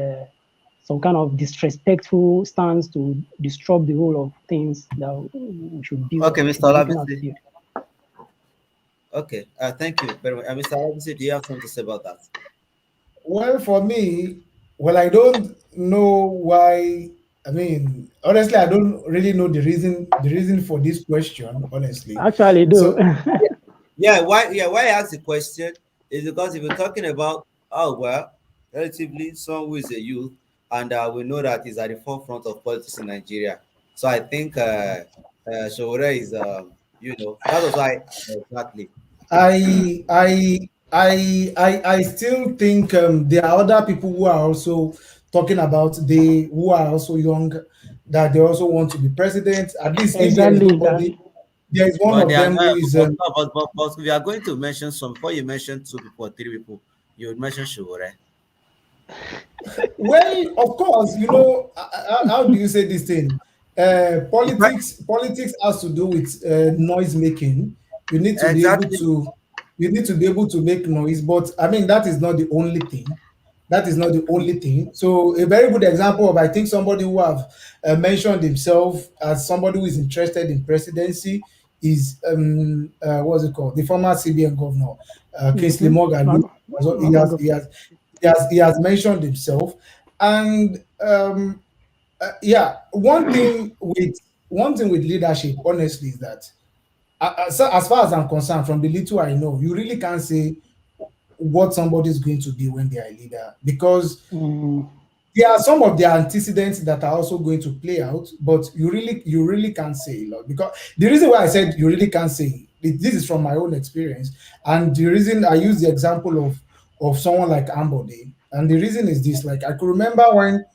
some kind of disrespectful stance to disrupt the whole of things that we should build. Okay, We should Mr. be looking at to Olabisi. build. Okay, thank you very much. Mr. Olabisi, do you have something to say about that? Well, for me, well, I don't know why. I mean, honestly, I don't really know the reason for this question, honestly. Actually, do. So Yeah, why I ask the question is because if you're talking about, oh well, relatively someone who is a youth, and we know that he's at the forefront of politics in Nigeria. So I think Showore is, that was why exactly. I still think there are other people who are also talking about who are also young, that they also want to be president. At least if there is Exactly. nobody, there is one But they of are them who not, is but we are going to mention some. Before you mention two people or three people, you would mention Showore. well, of course, how do you say this thing? Politics has to do with noise making. You need to be able Exactly. to you need to be able to make noise, but I mean that is not the only thing. That is not the only thing. So a very good example of, I think, somebody who have mentioned himself as somebody who is interested in presidency is what's it called? The former CBN governor, Kingsley Mm-hmm. Morgan. He has he has he has mentioned himself, and yeah, one thing with leadership, honestly, is that so as far as I'm concerned, from the little I know, you really can't say what somebody is going to be when they are a leader, because Mm, there are some of the antecedents that are also going to play out, but you really can't say a lot, because the reason why I said you really can't say this is from my own experience, and the reason I use the example of someone like Ambode, and the reason is this: like, I could remember when,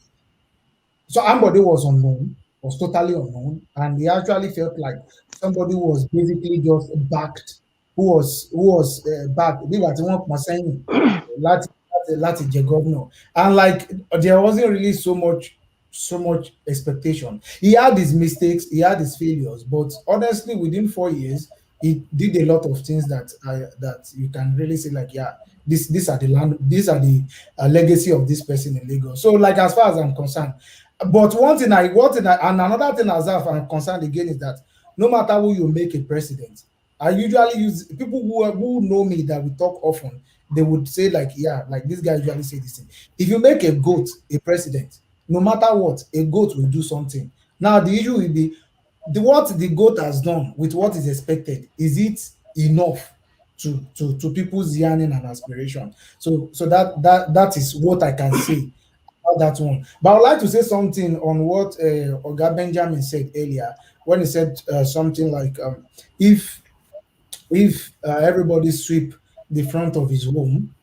so Ambode was unknown, totally unknown, and he actually felt like somebody was basically just backed. who was back nígbà tí wọ́n pọ́n sẹ́yìn láti jẹ governor, and like there wasn't really so much expectation. He had his mistakes, he had his failures, but honestly, within 4 years, he did a lot of things that you can really say like, yeah, these are the legacy of this person in Lagos. So like as far as I'm concerned, but and another thing as far as I'm concerned again is that no matter who you make a president, I usually use people who know me that we talk often. They would say like, yeah, like this guy usually say this thing. If you make a goat a president, no matter what, a goat will do something. Now the issue will be what the goat has done with what is expected. Is it enough to people's yearning and aspiration? So that is what I can say about that one. But I would like to say something on what Oga Benjamin said earlier when he said something like, if everybody sweep the front of his home,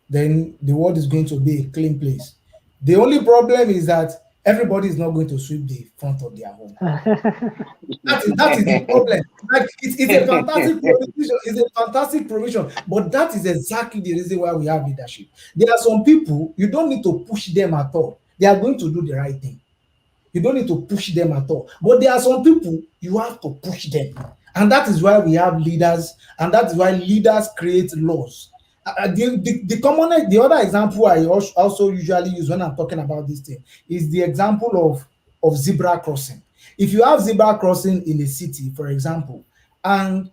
then the world is going to be a clean place. The only problem is that everybody is not going to sweep the front of their home. That is the problem. Like it's a fantastic provision, it's a fantastic provision, but that is exactly the reason why we have leadership. There are some people you don't need to push them at all. They are going to do the right thing. You don't need to push them at all. But there are some people you have to push them. And that is why we have leaders, and that is why leaders create laws. The other example I also usually use when I'm talking about this thing is the example of zebra crossing. If you have zebra crossing in a city, for example, and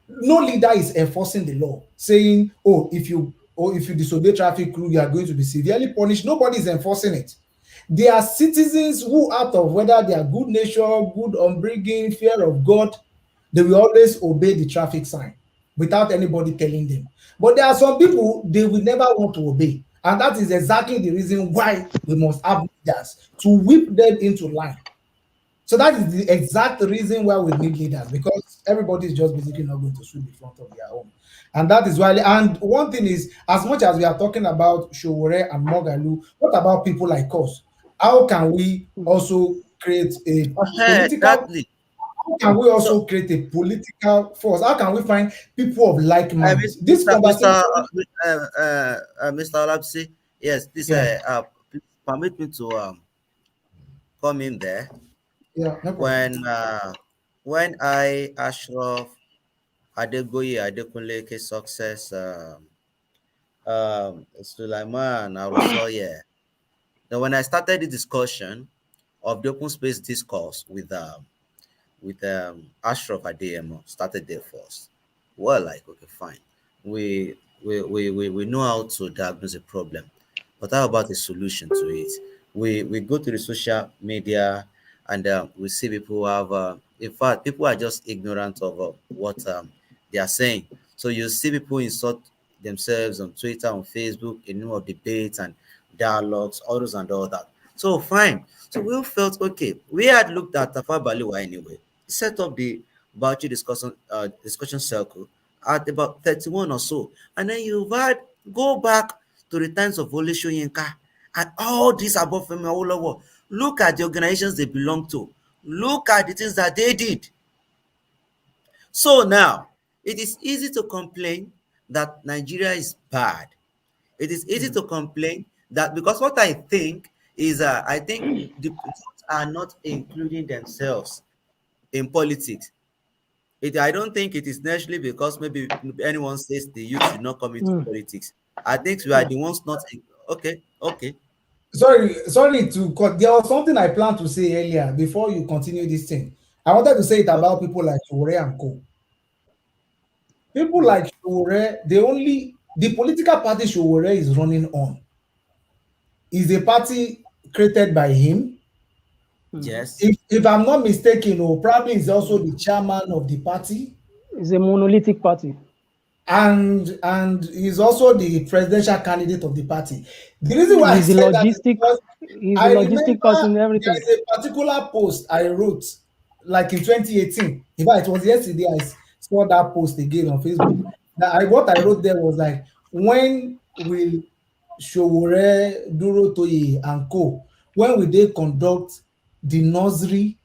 no leader is enforcing the law, saying, if you disobey traffic rule, you are going to be severely punished. Nobody is enforcing it. There are citizens who, out of whether they are good nature, good upbringing, fear of God, they will always obey the traffic sign without anybody telling them. But there are some people they will never want to obey, and that is exactly the reason why we must have leaders to whip them into line. So that is the exact reason why we need leaders, because everybody is just basically not going to sweep the front of their home. And that is why, and one thing is, as much as we are talking about Showore and Mogalu, what about people like us? How can we also create a political Exactly. how can we So, also create a political force? How can we find people of like mind? This Mr. conversation, Mr. Olabisi, yes, this yeah, please permit me to come in there. yeah, no problem. When I Ashraf Adegoye Adekunleke success Sulaiman Arusoye. Then when I started the discussion of the open space discourse with Ashraf Adeyemo, started there first. Well, like, okay, fine. We know how to diagnose a problem, but how about a solution to it? We go to the social media and we see people have in fact people are just ignorant of what they are saying. So you see people insult themselves on Twitter, on Facebook, in name of debates and dialogues, all those and all that. So fine. So we felt okay. We had looked at Tafa Baliwa anyway, set up the Bauchi discussion circle at about 31 or so. And then you've had go back to the times of Wole Soyinka and all these above Femi Awolowo. Look at the organizations they belong to. Look at the things that they did. So now, it is easy to complain that Nigeria is bad. It is easy to complain that because what I think is, I think the youth are not including themselves in politics. I don't think it is necessarily because maybe anyone says the youth should not come into Mm, politics. I think we are mm. the ones not. Okay, okay, Sorry to cut. There was something I planned to say earlier before you continue this thing. I wanted to say it okay. about people like Showore and Co. People Mm, like Showore, the political party Showore is running on is a party created by him. mm. Yes, If I'm not mistaken, or probably is also the chairman of the party, It's a monolithic party. and he's also the presidential candidate of the party. The reason why I He's the said that is logistic. because He's the I remember logistic person and there everything. is a particular post I wrote like in 2018. In fact, it was yesterday saw that post again on Facebook. What I wrote there was like, when will Showore, Duro Toye, and Co. when will they conduct the nursery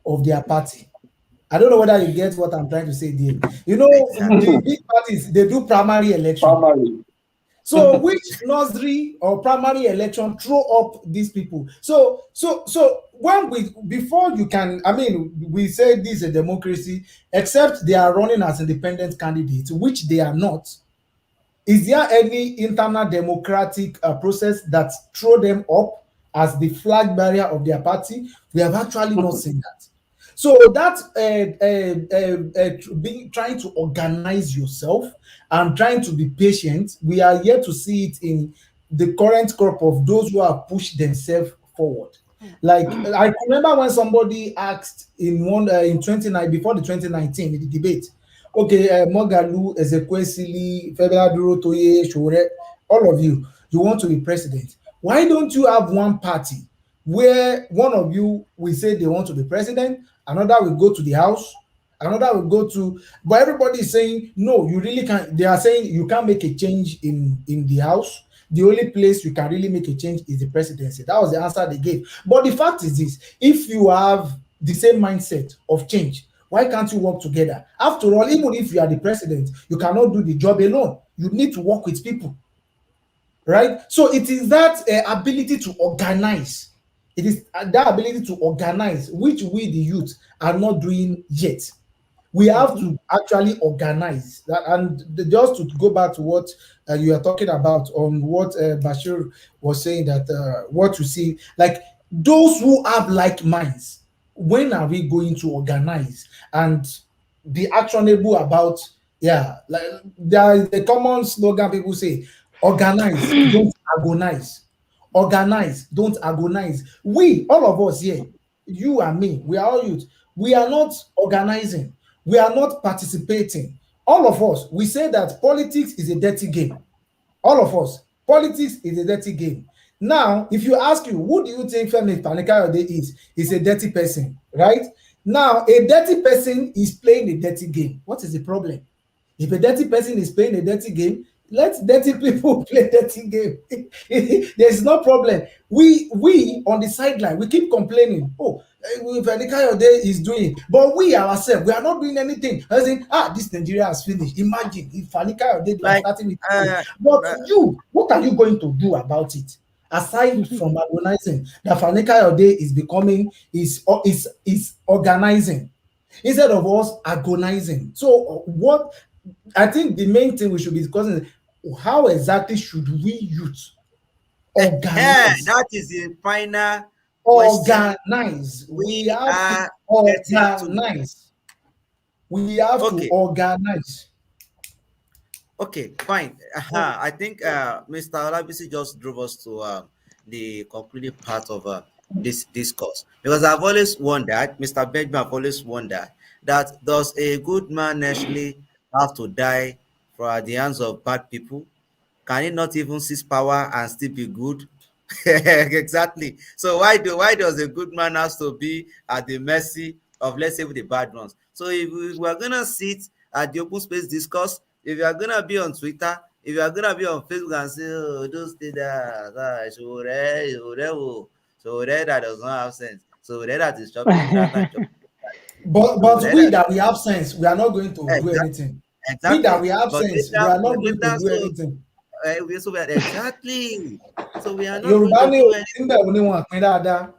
of their party? I don't know whether you get what I'm trying to say there. You know, the Exactly. big parties, they do primary election. Primary. So which nursery or primary election throw up these people? So when we before you can, I mean, we say this is a democracy, except they are running as independent candidates, which they are not. Is there any internal democratic process that throw them up as the flag bearer of their party? We have actually not seen that. So that being trying to organize yourself and trying to be patient, we are yet to see it in the current crop of those who have pushed themselves forward. Like I remember when somebody asked in one in 29 before the 2019 in the debate, okay, Mogalu, Ezekwesili, Federal Duro Toye, Shore, all of you, you want to be president. Why don't you have one party where one of you will say they want to be president, another will go to the house, another will go to, but everybody is saying no, you really can't. They are saying you can't make a change in the house. The only place you can really make a change is the presidency. That was the answer they gave. But the fact is this: if you have the same mindset of change, why can't you work together? After all, even if you are the president, you cannot do the job alone. You need to work with people, right? So it is that ability to organize. It is that ability to organize, which we, the youth, are not doing yet. We have to actually organize that. And just to go back to what you are talking about on what Bashir was saying, that what you see, like those who have like minds, when are we going to organize and be actionable about, yeah, like there is a common slogan people say, organize, don't agonize. Organize, don't agonize. We, all of us here, you and me, we are all youth. We are not organizing. We are not participating. All of us, we say that politics is a dirty game. All of us, politics is a dirty game. Now, if you ask you, who do you think Femi Panikayode is? He's a dirty person, right? Now, a dirty person is playing a dirty game. What is the problem? If a dirty person is playing a dirty game, let dirty people play dirty game. There's no problem. We on the sideline, we keep complaining. Oh, Kayode is doing, but we ourselves, we are not doing anything. I think, this Nigeria has finished. Imagine if Kayode they are Like, starting with today. uh, But uh, you, what are you going to do about it? Aside from agonizing, that Kayode is becoming is organizing instead of us agonizing. So what I think the main thing we should be discussing is how exactly should we youth organize? that is the final question Organize. We we have to are getting to. organize. We have to Okay, organize. okay, fine. I think Mr. Olabisi just drove us to the concluding part of this discourse, because I've always wondered, Mr. Benjamin, I've always wondered that does a good man actually have to die for at the hands of bad people? Can he not even seize power and still be good? Exactly. So why does a good man has to be at the mercy of, let's say, the bad ones? So if we are gonna sit at the open space discourse, if you are gonna be on Twitter, if you are gonna be on Facebook and say, oh, those things so that does not have sense. So that is chopping grass and chopping. So But we that that we have sense, we are not going to do exactly, anything. We that exactly. we have sense, we are not But going to later, do anything. we are exactly. So we are not going Yorùbá to ní do òkú anything. níbẹ̀ oníwọ̀n pín dáadáa.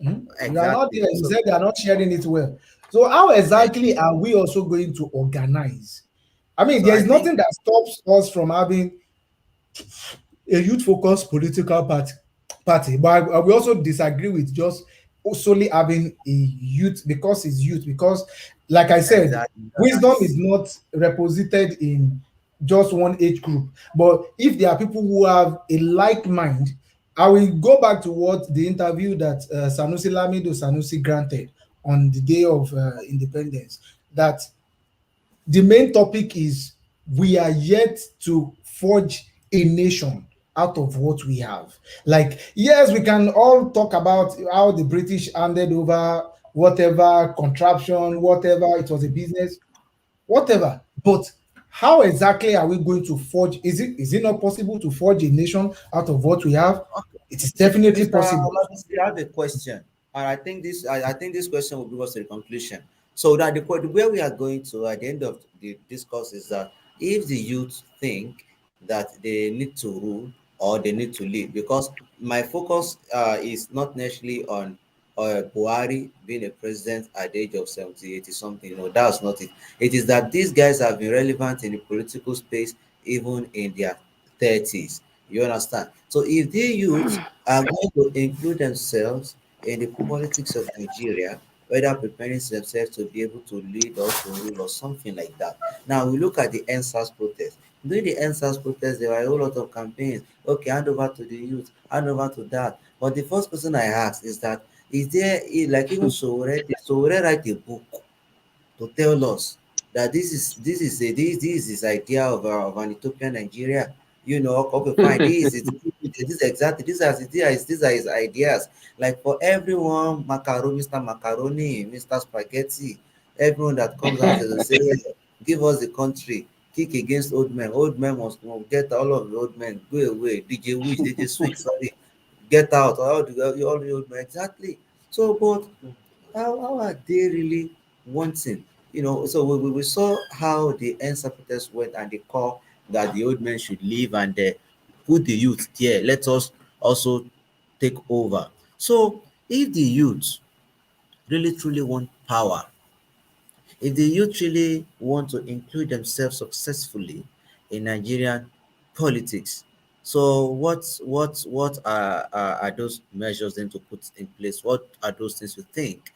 You are not Exactly. there. You So said they are not sharing it well. So how exactly are we also going to organize? I mean, so there I is think nothing that stops us from having a youth-focused political party. But we also disagree with just solely having a youth because it's youth. Because, like I said, exactly wisdom is that's not represented in just one age group. But if there are people who have a like mind, I will go back to what the interview that Sanusi Lamido Sanusi granted on the day of independence. That the main topic is we are yet to forge a nation out of what we have. Like, yes, we can all talk about how the British handed over whatever contraption, whatever, it was a business, whatever. But how exactly are we going to forge? Is it not possible to forge a nation out of what we have? okay. It is definitely Mr. possible. Olabisi, I have a question, and I think this question will bring us to the conclusion. So that the point where we are going to at the end of the discourse is that if the youth think that they need to rule or they need to lead, because my focus is not necessarily on Buhari being a president at the age of 70, 80 something. No, that's not it. It is that these guys have been relevant in the political space even in their 30s. You understand? So if the youth are going to include themselves in the politics of Nigeria, whether preparing themselves to be able to lead or to rule or something like that. Now we look at the NSAS protest. During the NSAS protest, there were a whole lot of campaigns. Okay, hand over to the youth, hand over to that. But the first person I asked is that, is there, like even Sowore write a book to tell us that this is his idea of an utopian Nigeria. You know, okay, fine. This is exactly these are his ideas. Like for everyone, macaroni, Mr. Macaroni, Mr. Spaghetti, everyone that comes out and say, "Hey, give us the country, kick against old men. Old men must get all of the old men, go away. DJ Switch, sorry, get out. All the old men, exactly. So, but how are they really wanting? You know, so we saw how the answer protest went and they call that the old men should leave and put the youth there. Let us also take over. So if the youth really truly want power, if the youth really want to include themselves successfully in Nigerian politics, so what are those measures then to put in place? What are those things you think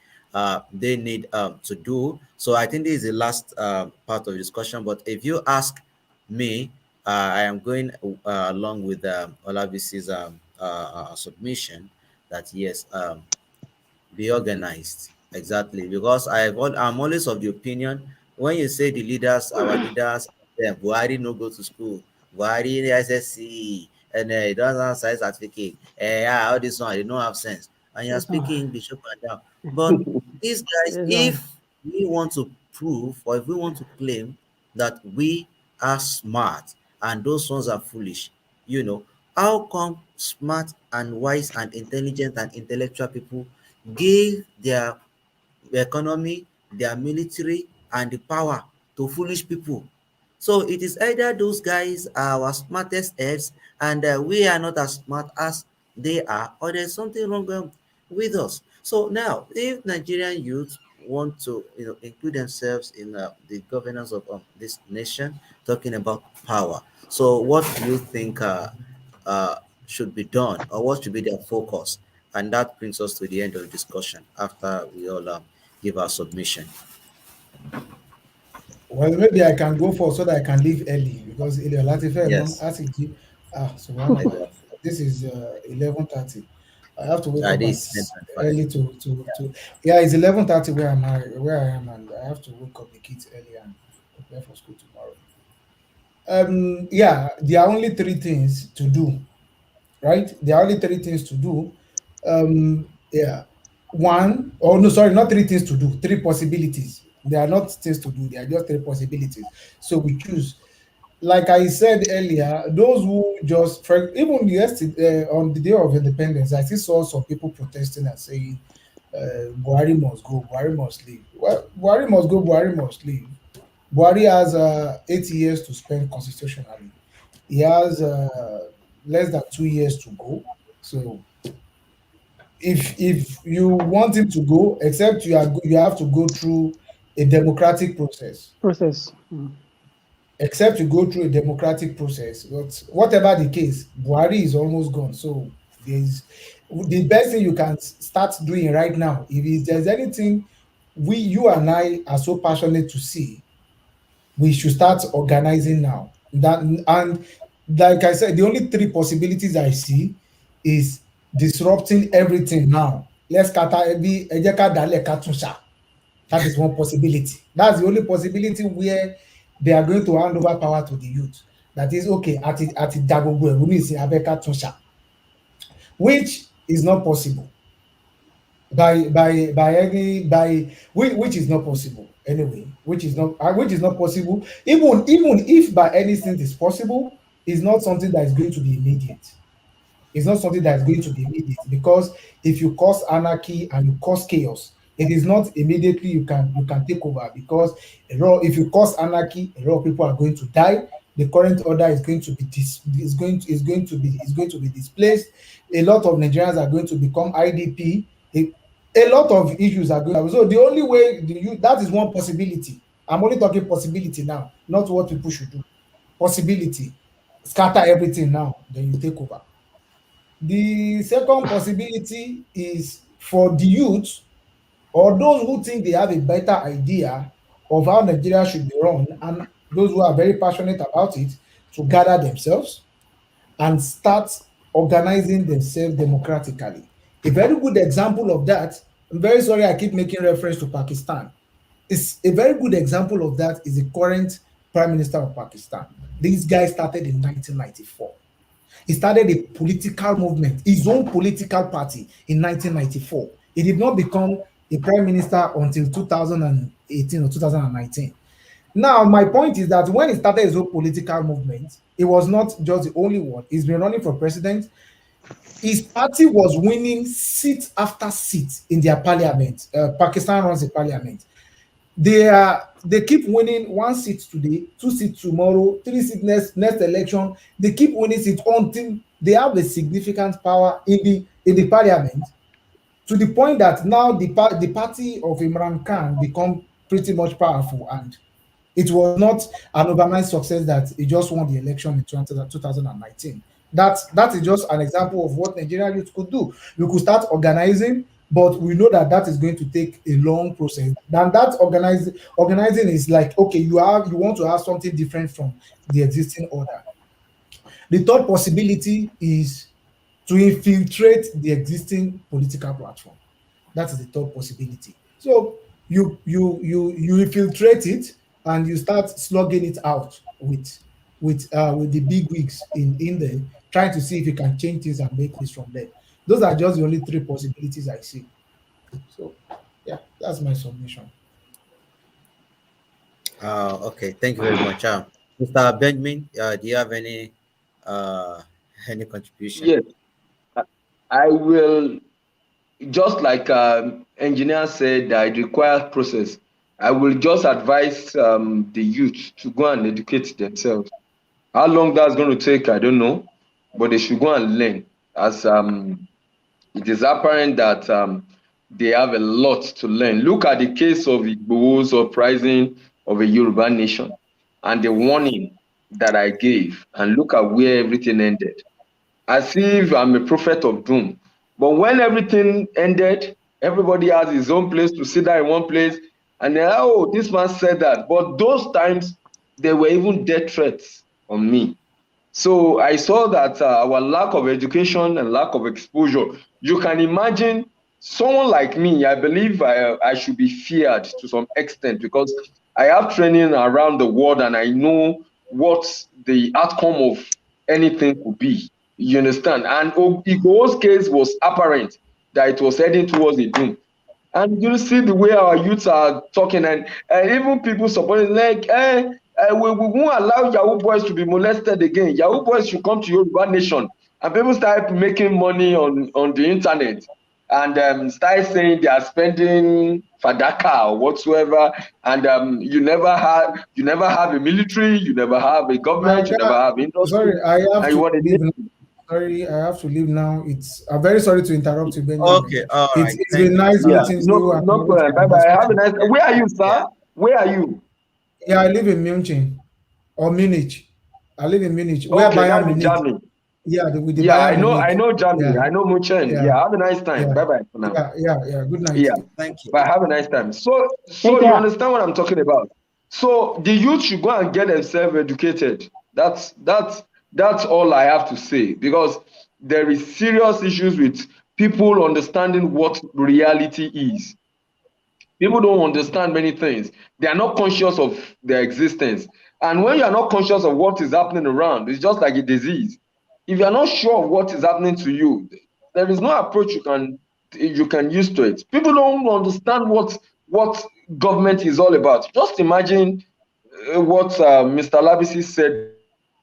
they need to do? So I think this is the last part of the discussion. But if you ask me, I am going along with Olavisi's submission that yes, be organized. Exactly. Because I'm always of the opinion when you say the leaders, our leaders, Buhari no go to school, Buhari SSC, and he doesn't have science certificate. Yeah, all this one, they don't have sense. And you're speaking English up and down. But these guys, Yes, if we want to prove or if we want to claim that we are smart and those ones are foolish, you know, how come smart and wise and intelligent and intellectual people gave their economy, their military, and the power to foolish people? So it is either those guys are our smartest heads and we are not as smart as they are, or there's something wrong with us. So now, if Nigerian youth want to, include themselves in the governance of this nation, talking about power, so what do you think uh, should be done, or what should be their focus? And that brings us to the end of the discussion after we all give our submission. Well, maybe I can go for so that I can leave early because ilẹ̀ láti fẹ́ mọ́ Yes, á sì jí. Subhanallah. exactly. This is 11:30. I have to wake up at This is 10:05. early to yeah, it's 11:30 where I am, and I have to wake up the kids early and prepare for school tomorrow. Yeah, there are only three things to do, right? There are only three things to do. Yeah, one, oh no, sorry, not three things to do, three possibilities. They are not things to do, they are just three possibilities. So we choose. Like I said earlier, those who just, for even yesterday, on the day of independence, I still saw some people protesting and saying, Buhari must go, Buhari must leave. Well, Buhari must go, Buhari must leave. Buhari has 8 years to spend constitutionally. He has less than 2 years to go. So if you want him to go, except you have to go through a democratic process. process. Except you go through a democratic process. But whatever the case, Buhari is almost gone. So there's the best thing you can start doing right now. There's anything you and I are so passionate to see, we should start organizing now. That, and like I said, the only three possibilities I see is disrupting everything now. Let's scatter every ẹ jẹ́ ká dálẹ̀ ká tún ṣá. That is one possibility. That's the only possibility where they are going to hand over power to the youth. That is okay, àti da gbogbo ẹ̀rú nísìnyí a fẹ́ ká tún ṣá, which is not possible by any by which is not possible anyway, which is not possible. Even if by anything is possible, it's not something that is going to be immediate. It's not something that is going to be immediate, because if you cause anarchy and you cause chaos, It is not immediately you can take over, because if you cause anarchy, a lot of people are going to die. The current order is going to be is going to be displaced. A lot of Nigerians are going to become IDP. A lot of issues are going. So the only way that is one possibility. I'm only talking possibility now, not what people should do. Possibility. Scatter everything now, then you take over. The second possibility is for the youth, or those who think they have a better idea of how Nigeria should be run, and those who are very passionate about it, to gather themselves and start organizing themselves democratically. A very good example of that, I'm very sorry I keep making reference to Pakistan. It's a very good example of that is the current Prime Minister of Pakistan. This guy started in 1994. He started a political movement, his own political party in 1994. He did not become a prime minister until 2018 or 2019. Now, my point is that when he started his own political movement, it was not just the only one. He's been running for president. His party was winning seat after seat in their parliament. Pakistan runs a parliament. They keep winning one seat today, two seats tomorrow, three seats next election. They keep winning seats until they have a significant power in the parliament, to the point that now the party of Imran Khan become pretty much powerful, and it was not an overnight success that he just won the election in 2019. That is just an example of what Nigerian youth could do. We could start organizing, but we know that that is going to take a long process. And that organizing is like, okay, you want to have something different from the existing order. The third possibility is to infiltrate the existing political platform. That is the third possibility. So you infiltrate it, and you start slugging it out with the big wigs in there, trying to see if you can change things and make things from there. Those are just the only three possibilities I see. So yeah, that's my submission. Okay, thank you very much. Mr. Benjamin, do you have uh, any contribution? Yes, I I will, just like engineer said, that it requires process. I will just advise the youth to go and educate themselves. How long that's going to take, I don't know, but they should go and learn. As it is apparent that they have a lot to learn. Look at the case of Igbo's uprising of a Yoruba nation and the warning that I gave, and look at where everything ended. As if I'm a prophet of doom. But when everything ended, everybody has his own place to sit down in one place, and then, oh, this man said that. But those times, there were even death threats on me. So I saw that our lack of education and lack of exposure, you can imagine someone like me, I believe I should be feared to some extent, because I have training around the world and I know what the outcome of anything could be. You understand? And Igbo's case was apparent that it was heading towards a doom. And you see the way our youths are talking, and even people supporting, like, we won't allow Yahoo boys to be molested again. Yahoo boys should come to Yoruba Nation. And people start making money on the internet, and start saying they are spending fadaka or whatsoever. And you never have a military, you never have a My government, you never God, have industry, sorry, I have and you to want a leave now. nation. Sorry, I have to leave now. I'm very sorry to interrupt you, Benjamin. Okay, all It's right. it's Thank been you. nice Yeah, meeting you no, and no having this problem. Bye bye. Have a conversation. nice. Where are you, Yeah. sir? Where are you? Yeah, I live in Munich or Munich. I live in Munich, where Okay, Bayern that's in Munich. Germany. Yeah, with the Yeah, Bayern I Munich. know Germany. Yeah, I know Munchen. yeah, Yeah, have a nice time. yeah, Bye bye for now. yeah. Good night. Yeah, Thank you. but have a nice time. So Take you care. understand what I'm talking about. So the youth should go and get themselves educated. That's all I have to say, because there is serious issues with people understanding what reality is. People don't understand many things. They are not conscious of their existence. And when you are not conscious of what is happening around, it's just like a disease. If you are not sure of what is happening to you, there is no approach you can use to it. People don't understand what government is all about. Just imagine what Mr. Labisi said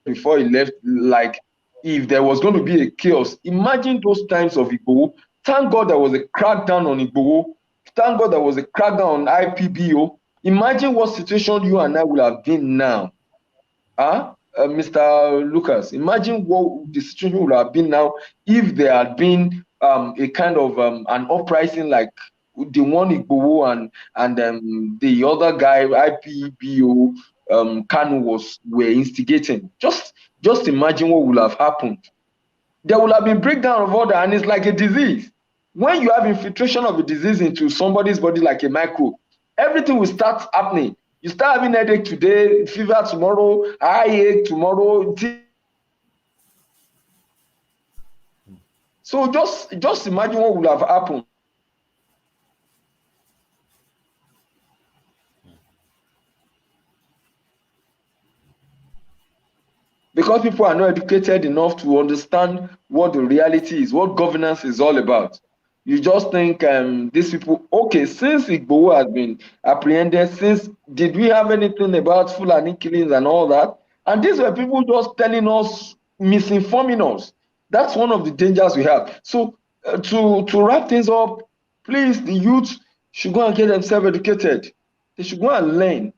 before he left. Like, if there was going to be a chaos, imagine those times of Igbo. Thank God there was a crackdown on Igbo thank God there was a crackdown on IPBO. Imagine what situation you and I would have been now. Mr. Lucas, imagine what the situation would have been now if there had been a kind of an uprising like the one Igboho and the other guy IPBO Kanu were instigating. Just imagine what would have happened. There will have been breakdown of order, and it's like a disease. When you have infiltration of a disease into somebody's body like a microbe, everything will start happening. You start having headache today, fever tomorrow, eye ache tomorrow. So just imagine what would have happened. Because people are not educated enough to understand what the reality is, what governance is all about. You just think these people, okay, since Igboho has been apprehended, since did we have anything about Fulani killings and all that? And these were people just telling us, misinforming us. That's one of the dangers we have. So to wrap things up, please, the youth should go and get themselves educated. They should go and learn.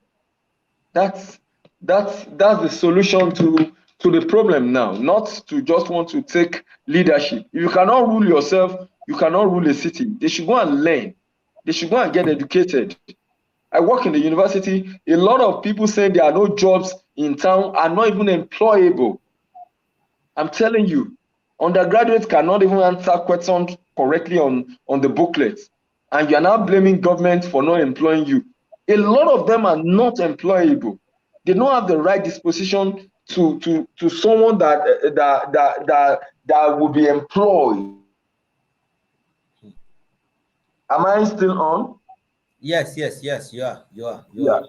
That's that's the solution to the problem now, not to just want to take leadership. If you cannot rule yourself, you cannot rule a city. They should go and learn. They should go and get educated. I work in the university. A lot of people saying there are no jobs in town are not even employable. I'm telling you, undergraduates cannot even answer questions correctly on the booklet. And you are now blaming government for not employing you. A lot of them are not employable. They don't have the right disposition to someone that will be employed. Am I still on? Yes, yes, yes. You are. Yeah.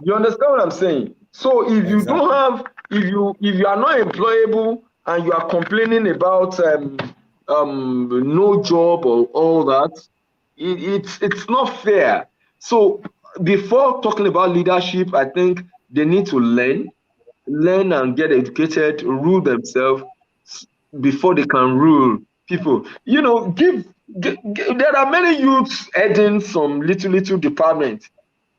You understand what I'm saying? So if you don't Exactly. have, if you are not employable and you are complaining about no job or all that, it's not fair. So before talking about leadership, I think they need to learn and get educated, rule themselves before they can rule people. You know, there are many youths heading some little departments.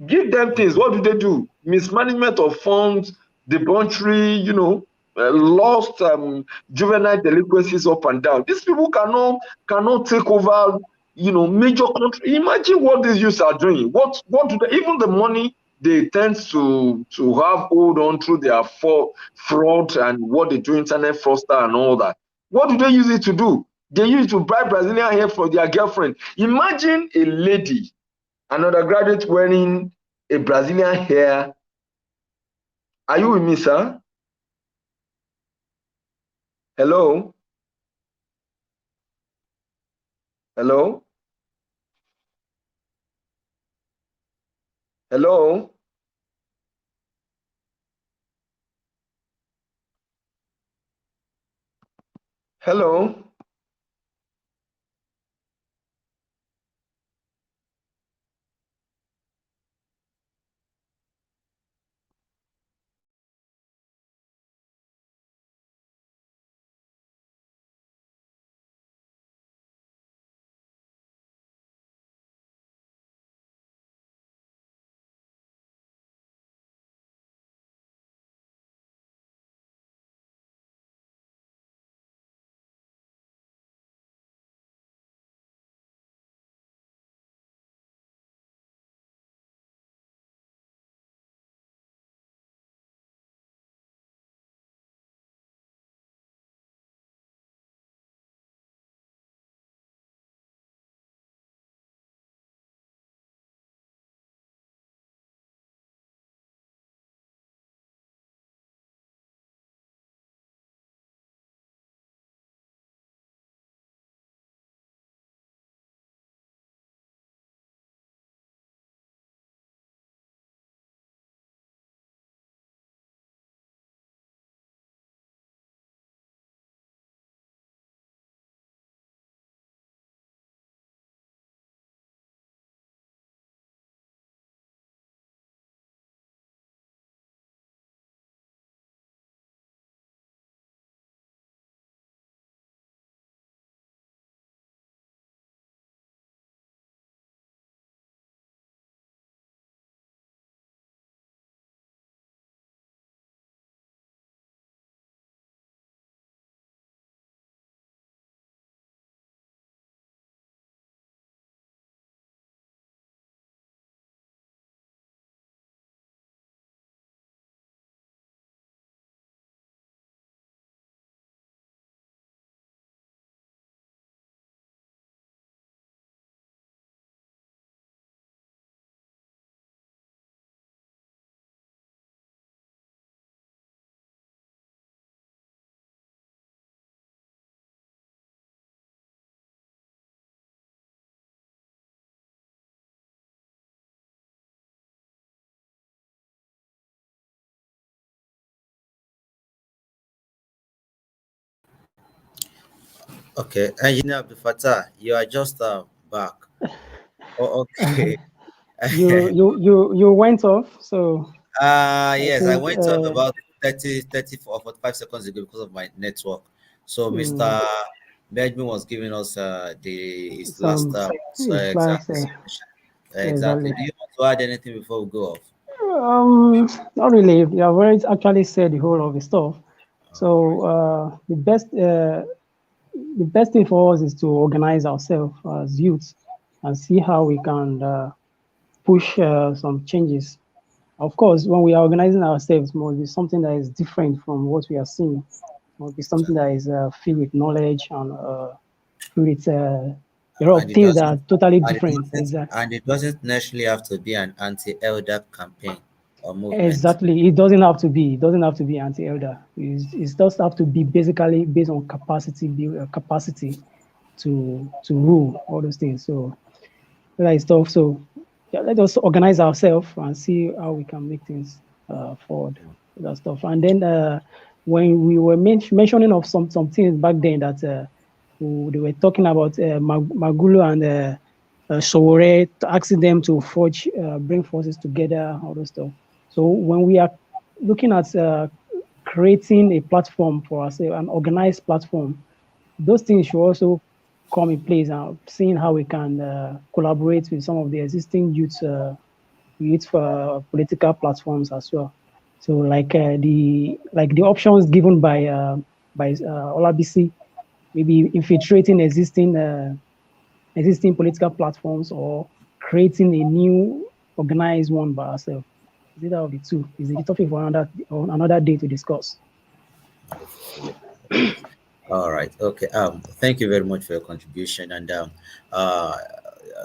Give them things. What do? Mismanagement of funds, debauchery, lost juvenile delinquencies up and down. These people cannot take over, major country. Imagine what these youths are doing. What do they, even the money they tend to have hold on through their fraud and what they do, internet fraudster and all that. What do they use it to do? They use it to buy Brazilian hair for their girlfriend. Imagine a lady, an undergraduate wearing a Brazilian hair. Are you with me, sir? Hello? Hello? Hello? Hello? Okay, Engineer Abdul Fattah, you are just back. Oh, okay. You went off, so I Yes, I think went off about 30 or 45 seconds ago because of my network. So mm, Mr. Benjamin was giving us the his last some it's last exactly submission. Exactly. exactly. Do you want to add anything before we go off? Not really. You have already actually said the whole of the stuff. All right. So the best thing for us is to organize ourselves as youths and see how we can push some changes. Of course, when we are organizing ourselves, must be something that is different from what we are seeing. Must be something that is filled with knowledge and filled with a lot of And it things that doesn't are totally and it different. doesn't and it doesn't necessarily have to be an anti-elder campaign or movement. Exactly. It doesn't have to be. It doesn't have to be anti-elder. It does have to be basically based on capacity, capacity to rule all those things. So that is stuff. So yeah, let us organize ourselves and see how we can make things forward. That stuff. And then when we were mentioning of some things back then that they were talking about Magulo and Sowore, asking them to forge, bring forces together, all those stuff. So when we are looking at creating a platform for ourselves, an organized platform, those things should also come in place and seeing how we can collaborate with some of the existing youth for political platforms as well. So like the options given by Olabisi, maybe infiltrating existing political platforms or creating a new organized one by ourselves. Is either of the two? Is it the topic for another day to discuss? Hopefully. All right. Okay. Thank you very much for your contribution, and uh,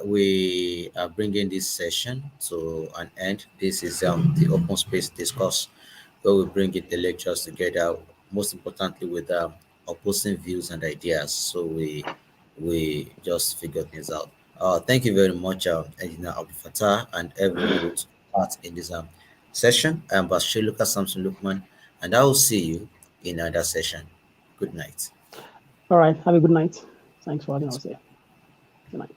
we are bringing this session to an end. This is the open space discourse, where we bring it the lectures together. Most importantly, with opposing views and ideas, so we just figure things out. Thank you very much, Engineer Abdul Fattah, and everyone who took part in this session. I'm Bashir Lucas Samson Lukman, and I will see you in another session. Good night. All right. Have a good night. Thanks for having us here. Good night.